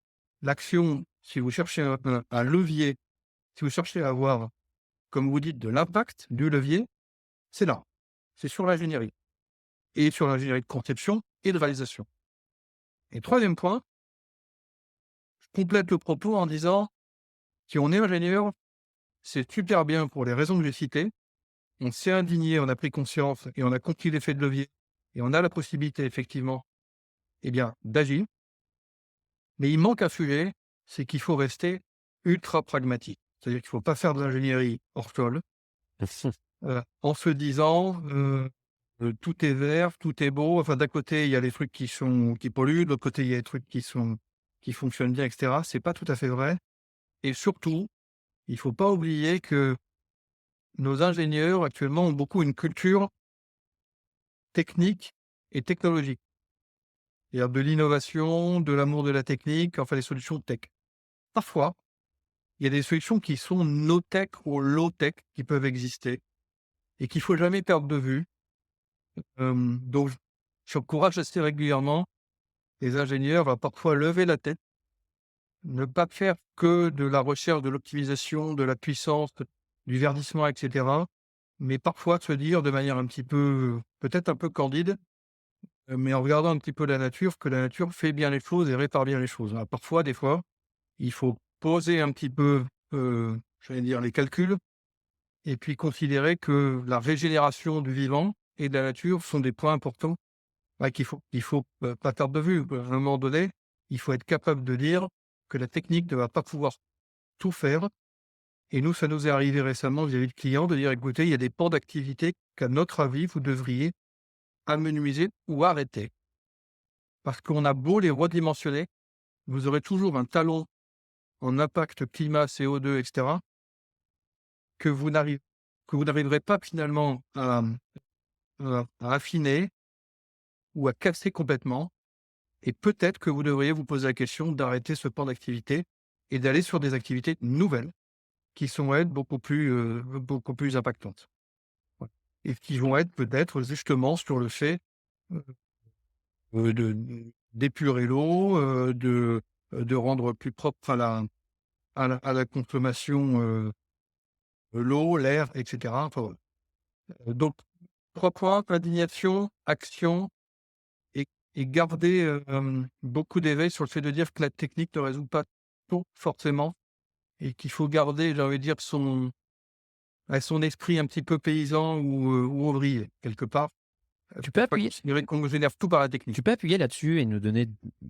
L'action, si vous cherchez un levier, si vous cherchez à avoir, comme vous dites, de l'impact du levier, c'est là. C'est sur l'ingénierie. Et sur l'ingénierie de conception et de réalisation. Et troisième point, je complète le propos en disant, si on est ingénieur, c'est super bien pour les raisons que j'ai citées. On s'est indigné, on a pris conscience et on a compris l'effet de levier et on a la possibilité effectivement, eh bien, d'agir. Mais il manque un sujet, c'est qu'il faut rester ultra pragmatique. C'est-à-dire qu'il ne faut pas faire de l'ingénierie hors sol, en se disant, tout est vert, tout est beau. Enfin, d'un côté, il y a les trucs qui polluent, de l'autre côté, il y a les trucs qui sont qui fonctionnent bien, et cetera. C'est pas tout à fait vrai et surtout, il faut pas oublier que nos ingénieurs, actuellement, ont beaucoup une culture technique et technologique. C'est-à-dire de l'innovation, de l'amour de la technique, enfin, les solutions tech. Parfois, il y a des solutions qui sont no-tech ou low-tech qui peuvent exister et qu'il faut jamais perdre de vue. Donc j'encourage assez régulièrement les ingénieurs à parfois lever la tête, ne pas faire que de la recherche, de l'optimisation, de la puissance, du verdissement, et cetera, mais parfois se dire de manière un petit peu, peut-être un peu candide, mais en regardant un petit peu la nature, que la nature fait bien les choses et répare bien les choses. Alors parfois, des fois, il faut poser un petit peu, j'allais dire les calculs et puis considérer que la régénération du vivant et de la nature sont des points importants. Ouais, qu'il faut pas perdre de vue. À un moment donné, il faut être capable de dire que la technique ne va pas pouvoir tout faire et nous, ça nous est arrivé récemment vis-à-vis de clients de dire: «Écoutez, il y a des pans d'activité qu'à notre avis, vous devriez amenuiser ou arrêter. Parce qu'on a beau les redimensionner, vous aurez toujours un talon en impact climat, CO2 et cetera, que vous n'arriverez pas finalement à affiner ou à casser complètement. Et peut-être que vous devriez vous poser la question d'arrêter ce pan d'activité et d'aller sur des activités nouvelles qui sont, elles, beaucoup plus impactantes». Ouais, et qui vont être peut-être justement sur le fait, heu d'épurer l'eau, de rendre plus propre à la consommation, l'eau, l'air et cetera. Enfin, voilà. Donc 3 points: indignation, action et garder, beaucoup d'éveil sur le fait de dire que la technique ne résout pas tout forcément et qu'il faut garder, j'ai envie de dire, son esprit un petit peu paysan ou ouvrier quelque part. Tu peux Pour pas appuyer considérer qu'on génère tout par la technique. tu peux appuyer là-dessus et nous donner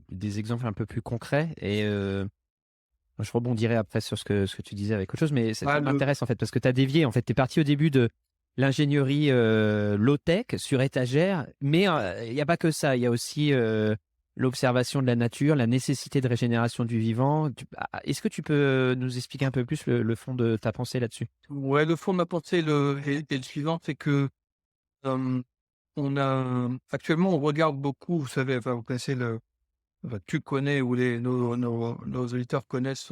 des exemples un peu plus concrets et je rebondirai après sur ce que tu disais avec autre chose, mais ça Ah le m'intéresse en fait parce que tu as dévié en fait. Tu es parti au début de l'ingénierie, low-tech sur étagère, mais il y a pas que ça. Il y a aussi, l'observation de la nature, la nécessité de régénération du vivant. Est-ce que tu peux nous expliquer un peu plus le fond de ta pensée là-dessus? Ouais, le fond de ma pensée est le suivant, c'est que, hem, on a actuellement, on regarde beaucoup, vous savez, enfin, vous connaissez tu connais ou nos auditeurs connaissent,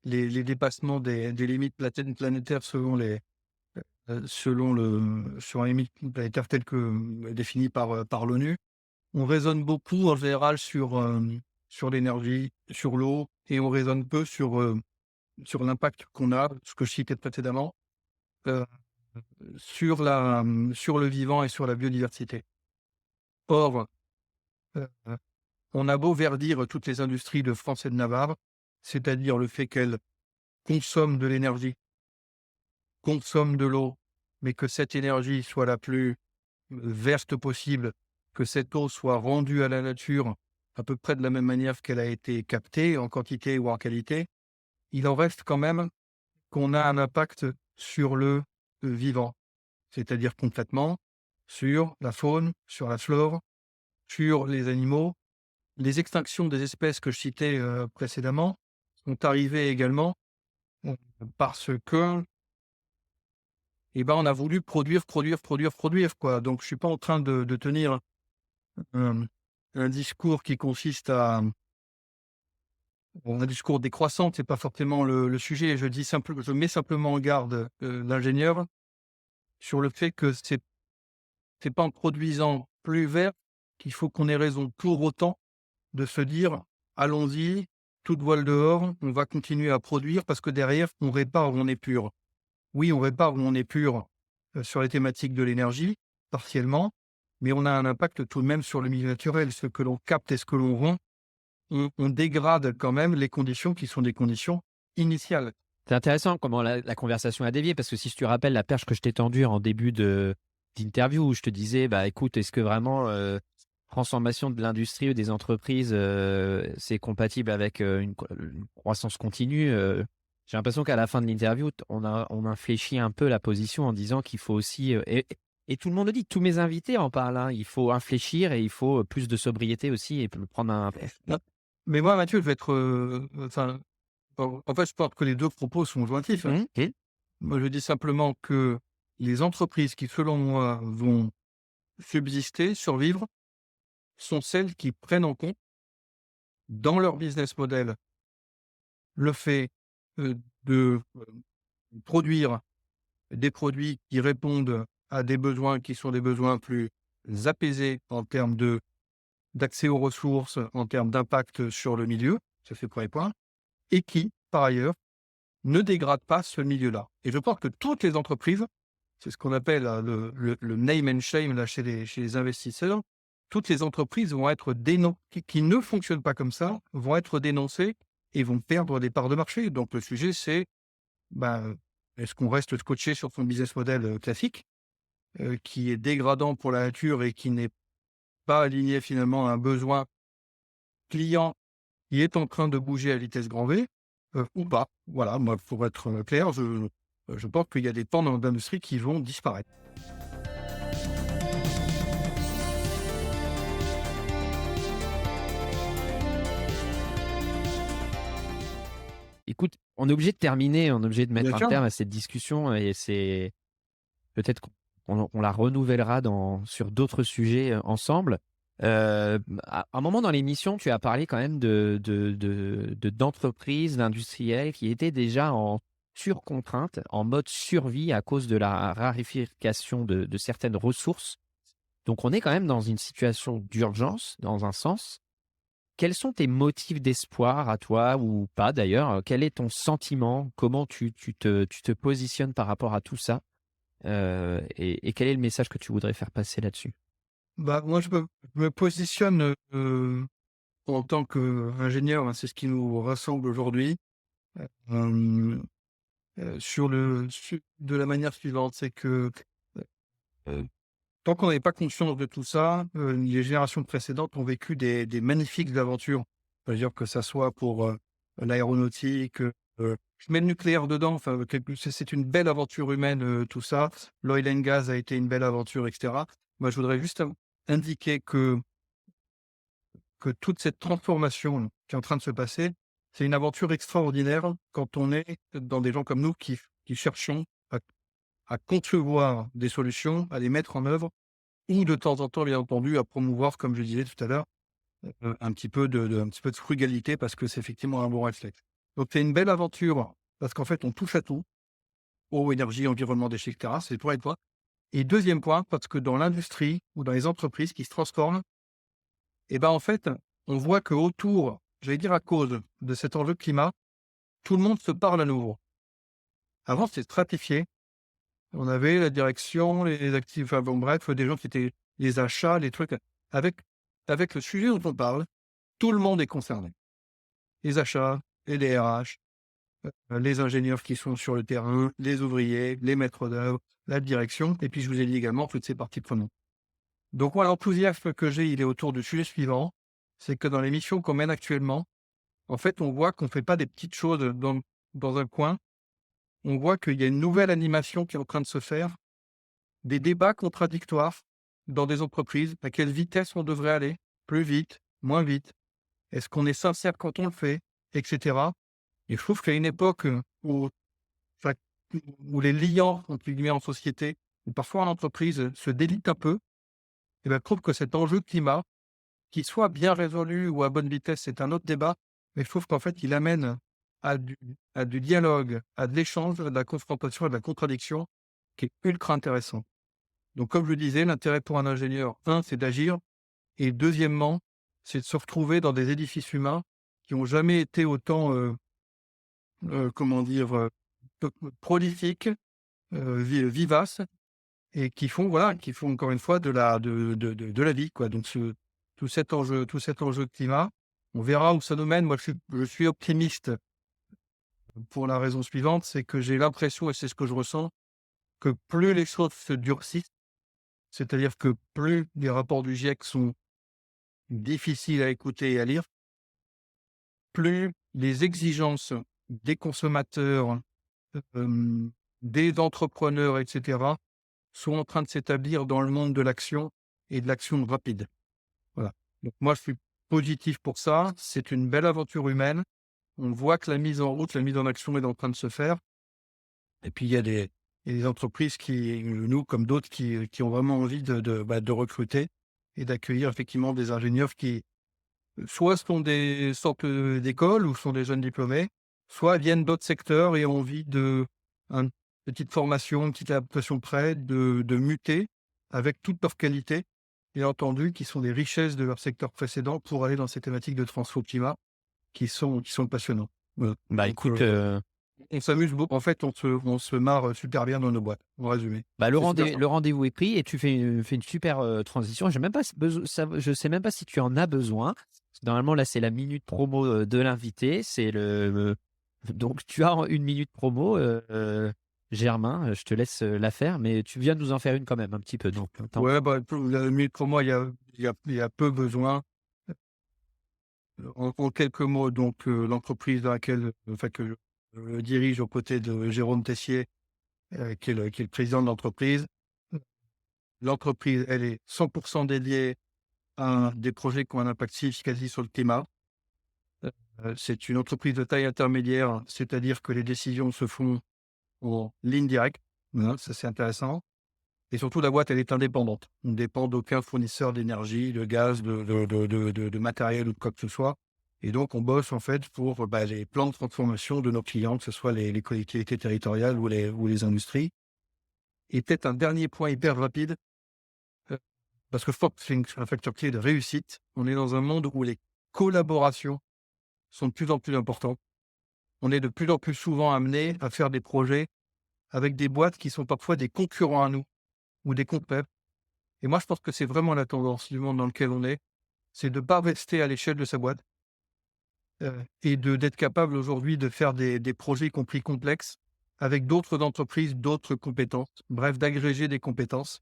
les dépassements des limites planétaires sur les limites planétaires telles que, définies par l'ONU. On raisonne beaucoup en général sur l'énergie, sur l'eau et on raisonne peu sur l'impact qu'on a, ce que je citais précédemment, heu, sur le vivant et sur la biodiversité. Or, heu, on a beau verdir toutes les industries de France et de Navarre, c'est-à-dire le fait qu'elles consomment de l'énergie, consomment de l'eau, mais que cette énergie soit la plus verte possible, que cette eau soit rendue à la nature à peu près de la même manière qu'elle a été captée, en quantité ou en qualité, il en reste quand même qu'on a un impact sur le vivant. C'est-à-dire concrètement sur la faune, sur la flore, sur les animaux. Les extinctions des espèces que je citais, précédemment sont arrivées également, heu, parce que, on a voulu produire, produire, produire, produire, quoi. Donc je suis pas en train de tenir, hem, un discours qui consiste à un discours décroissant, c'est pas forcément le sujet. Je mets simplement en garde, l'ingénieur sur le fait que c'est pas en produisant plus vert qu'il faut qu'on ait raison pour autant de se dire: «Allons-y, toute voile dehors, on va continuer à produire parce que derrière on répare où on épure». Oui, on répare où on épure, sur les thématiques de l'énergie, partiellement, mais on a un impact tout de même sur le milieu naturel. Ce que l'on capte et ce que l'on rend, on dégrade quand même les conditions qui sont des conditions initiales. C'est intéressant comment la conversation a dévié parce que si tu te rappelles la perche que je t'ai tendue en début d'interview où je te disais: «Bah, écoute, est-ce que vraiment, transformation de l'industrie ou des entreprises, c'est compatible avec, une croissance continue?» J'ai l'impression qu'à la fin de l'interview, on infléchit un peu la position en disant qu'il faut aussi, et tout le monde le dit, tous mes invités en parlent, hein, il faut infléchir et il faut, plus de sobriété aussi et prendre un Non, Mais moi, Mathieu, je vais être, en fait, je pense que les 2 propos sont jointifs, hein. OK. Moi, je dis simplement que les entreprises qui, selon moi, vont subsister, survivre, sont celles qui prennent en compte, dans leur business model, le fait, de, produire des produits qui répondent à des besoins qui sont des besoins plus apaisés en termes d'accès aux ressources, en termes d'impact sur le milieu, ça c'est le 1er point, et qui, par ailleurs, ne dégradent pas ce milieu-là. Et je pense que toutes les entreprises, c'est ce qu'on appelle le name and shame là, chez les investisseurs, toutes les entreprises vont être qui ne fonctionnent pas comme ça, vont être dénoncées et vont perdre des parts de marché. Donc le sujet, c'est, ben, est-ce qu'on reste scotché sur son business model classique, qui est dégradant pour la nature et qui n'est pas aligné finalement à un besoin client qui est en train de bouger à vitesse grand V, ou pas. Voilà, moi, pour être clair, je pense qu'il y a des pans d'industrie qui vont disparaître. Écoute, on est obligé de terminer, on est obligé de Bien mettre un sûr. terme à cette discussion et c'est peut-être qu'on la renouvellera sur d'autres sujets, ensemble. À un moment dans l'émission, tu as parlé quand même d'entreprises, d'industriels qui étaient déjà en surcontrainte, en mode survie à cause de la raréfaction de certaines ressources. Donc on est quand même dans une situation d'urgence, dans un sens. Quels sont tes motifs d'espoir à toi ou pas d'ailleurs? Quel est ton sentiment? Comment tu te positionnes par rapport à tout ça? Et quel est le message que tu voudrais faire passer là-dessus? Bah, moi, je me positionne, en tant qu'ingénieur, hein, c'est ce qui nous rassemble aujourd'hui, hem, de la manière suivante, c'est que, heu, tant qu'on n'avait pas conscience de tout ça, les générations précédentes ont vécu des magnifiques aventures. C'est-à-dire que ça soit pour, l'aéronautique, je mets le nucléaire dedans, enfin, c'est une belle aventure humaine, tout ça. L'oil and gas a été une belle aventure et cetera. Moi, je voudrais juste indiquer que toute cette transformation qui est en train de se passer, c'est une aventure extraordinaire quand on est dans des gens comme nous qui cherchons à concevoir des solutions, à les mettre en œuvre ou de temps en temps, bien entendu, à promouvoir, comme je disais tout à l'heure, un petit peu de frugalité parce que c'est effectivement un bon réflexe. Donc c'est une belle aventure parce qu'en fait, on touche à tout, eau, énergie, environnement, déchets et cetera, c'est le 1er point. Et 2e point, parce que dans l'industrie ou dans les entreprises qui se transforment, et ben, en fait, on voit qu'autour, j'allais dire à cause de cet enjeu climat, tout le monde se parle à nouveau. Avant, c'était stratifié. On avait la direction, les actifs, enfin bon, bref, des gens qui étaient les achats, les trucs. Avec, avec le sujet dont on parle, tout le monde est concerné. Les achats, les DRH, les ingénieurs qui sont sur le terrain, les ouvriers, les maîtres d'œuvre, la direction, et puis je vous ai dit également toutes ces parties prenantes. Donc moi, l'enthousiasme que j'ai, il est autour du sujet suivant, c'est que dans les missions qu'on mène actuellement, en fait, on voit qu'on ne fait pas des petites choses dans un coin. On voit qu'il y a une nouvelle animation qui est en train de se faire, des débats contradictoires dans des entreprises. À quelle vitesse on devrait aller? Plus vite? Moins vite? Est-ce qu'on est sincère quand on le fait? Etc. Et je trouve qu'à une époque enfin, où les liens, entre guillemets, en société, ou parfois en entreprise, se délitent un peu, et ben, je trouve que cet enjeu climat, qu'il soit bien résolu ou à bonne vitesse, c'est un autre débat, mais je trouve qu'en fait, il amène à du dialogue, à de l'échange, à de la confrontation, à de la contradiction, qui est ultra intéressant. Donc comme je le disais, l'intérêt pour un ingénieur, c'est d'agir et deuxièmement, c'est de se retrouver dans des édifices humains qui ont jamais été autant, comment dire? P prolifiques, vivaces et qui font encore une fois de la vie, quoi. Donc tout cet enjeu climat, on verra où ça nous mène. Moi, je suis optimiste pour la raison suivante, c'est que j'ai l'impression et c'est ce que je ressens, que plus les choses se durcissent, c'est-à-dire que plus les rapports du GIEC sont difficiles à écouter et à lire, plus les exigences des consommateurs, hem, des entrepreneurs et cetera, sont en train de s'établir dans le monde de l'action et de l'action rapide. Voilà. Donc moi, je suis positif pour ça. C'est une belle aventure humaine. On voit que la mise en route, la mise en action est en train de se faire. Et puis, il y a des entreprises qui, nous comme d'autres, qui ont vraiment envie de recruter et d'accueillir effectivement des ingénieurs qui, soit sont des sortes d'écoles ou sont des jeunes diplômés, soit viennent d'autres secteurs et ont envie une petite formation, une petite adaptation près, de muter avec toutes leurs qualités, bien entendu, qui sont des richesses de leur secteur précédent pour aller dans ces thématiques de transfo climat qui sont passionnants. Voilà. Bah Donc, écoute, on s'amuse beaucoup. En fait, on se marre super bien dans nos boîtes, en résumé. bah, C'est super le rendez-vous est pris et tu fais une super transition. J'ai même pas je sais même pas si tu en as besoin. Normalement, là, c'est la minute promo de l'invité. Donc, tu as une minute promo, Germain. Je te laisse la faire, mais tu viens de nous en faire une quand même un petit peu. Donc, Ouais, bah, pour moi, il y a peu besoin. En quelques mots, donc, l'entreprise dans laquelle, enfin, que je dirige aux côtés de Jérôme Tessier, qui est le président de l'entreprise. L'entreprise, elle est 100% dédiée à des projets qui ont un impact significatif sur le climat. C'est une entreprise de taille intermédiaire, c'est-à-dire que les décisions se font en ligne directe. Voilà, ça, c'est intéressant. Et surtout, la boîte, elle est indépendante. On ne dépend d'aucun fournisseur d'énergie, de gaz, de matériel ou de quoi que ce soit. Et donc, on bosse en fait pour les plans de transformation de nos clients, que ce soit les collectivités territoriales ou les industries. Et peut-être un dernier point hyper rapide, parce que je pense que c'est un facteur clé de réussite. On est dans un monde où les collaborations sont de plus en plus importantes. On est de plus en plus souvent amené à faire des projets avec des boîtes qui sont parfois des concurrents à nous ou des compètes. Et moi, je pense que c'est vraiment la tendance du monde dans lequel on est, c'est de ne pas rester à l'échelle de sa boîte et d'être capable aujourd'hui de faire des projets, y compris complexes, avec d'autres entreprises, d'autres compétences, bref, d'agréger des compétences.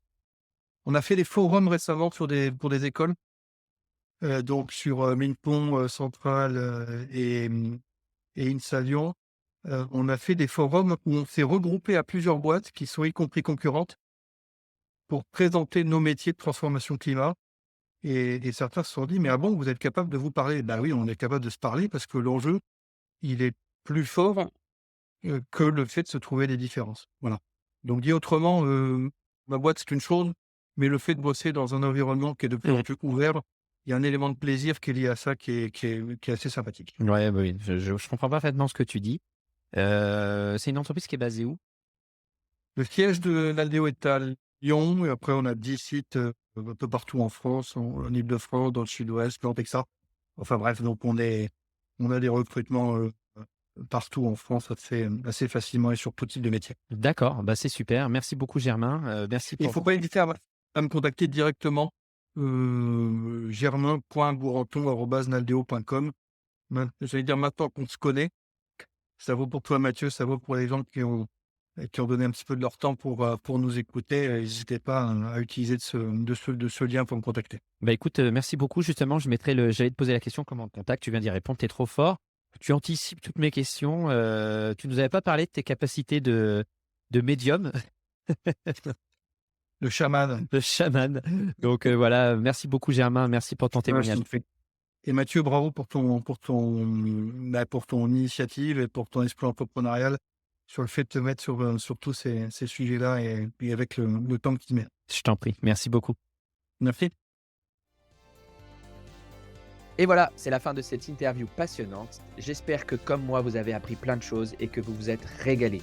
On a fait des forums récemment pour des écoles, donc sur Minpon, Centrale et INSA Lyon. On a fait des forums où on s'est regroupé à plusieurs boîtes qui sont y compris concurrentes pour présenter nos métiers de transformation climat. Et certains se sont dit: «Mais ah bon, vous êtes capable de vous parler?» Ben oui, on est capable de se parler parce que l'enjeu, il est plus fort que le fait de se trouver des différences. Voilà. Donc dit autrement, ma boîte, c'est une chose, mais le fait de bosser dans un environnement qui est de plus en plus ouvert, il y a un élément de plaisir qui est lié à ça qui est assez sympathique. ouais, bah, oui, je comprends parfaitement ce que tu dis. C'est une entreprise qui est basée où? Le siège de Naldeo est à Lyon et après on a 10 sites, un peu partout en France, en Île-de-France, dans le Sud-Ouest, dans le Texas. Enfin bref, donc on a des recrutements, partout en France assez facilement et sur tout type de métier. D'accord, bah, c'est super. Merci beaucoup Germain, merci Il ne pour faut pas hésiter à me contacter directement, germain.bouranton@naldeo.com. J'allais dire maintenant qu'on se connaît, ça vaut pour toi Mathieu, ça vaut pour les gens qui ont donné un petit peu de leur temps pour nous écouter. N'hésitez pas à utiliser de ce lien pour me contacter. Bah, écoute, merci beaucoup. Justement, j'allais te poser la question comment on te contacte, tu viens d'y répondre, tu es trop fort. Tu anticipes toutes mes questions, tu nous avais pas parlé de tes capacités de médium, Le chaman. de chaman. Donc, voilà, merci beaucoup Germain, merci pour ton Ouais, je témoignage. t'en prie. Et Mathieu, bravo pour ton initiative et pour ton esprit entrepreneurial sur le fait de te mettre sur tous ces sujets-là et avec le temps que tu mets. Je t'en prie, merci beaucoup. Merci. Et voilà, c'est la fin de cette interview passionnante. J'espère que comme moi, vous avez appris plein de choses et que vous vous êtes régalés.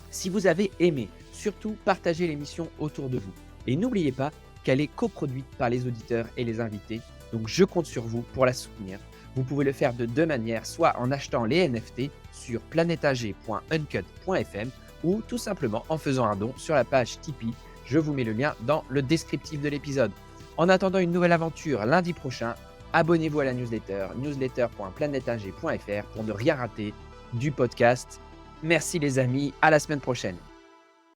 Si vous avez aimé, surtout partagez l'émission autour de vous. Et n'oubliez pas qu'elle est coproduite par les auditeurs et les invités, donc je compte sur vous pour la soutenir. Vous pouvez le faire de deux manières, soit en achetant les NFT sur planetag.uncut.fm ou tout simplement en faisant un don sur la page Tipeee. Je vous mets le lien dans le descriptif de l'épisode. En attendant une nouvelle aventure lundi prochain, abonnez-vous à la newsletter, newsletter.planetag.fr pour ne rien rater du podcast. Merci les amis, à la semaine prochaine.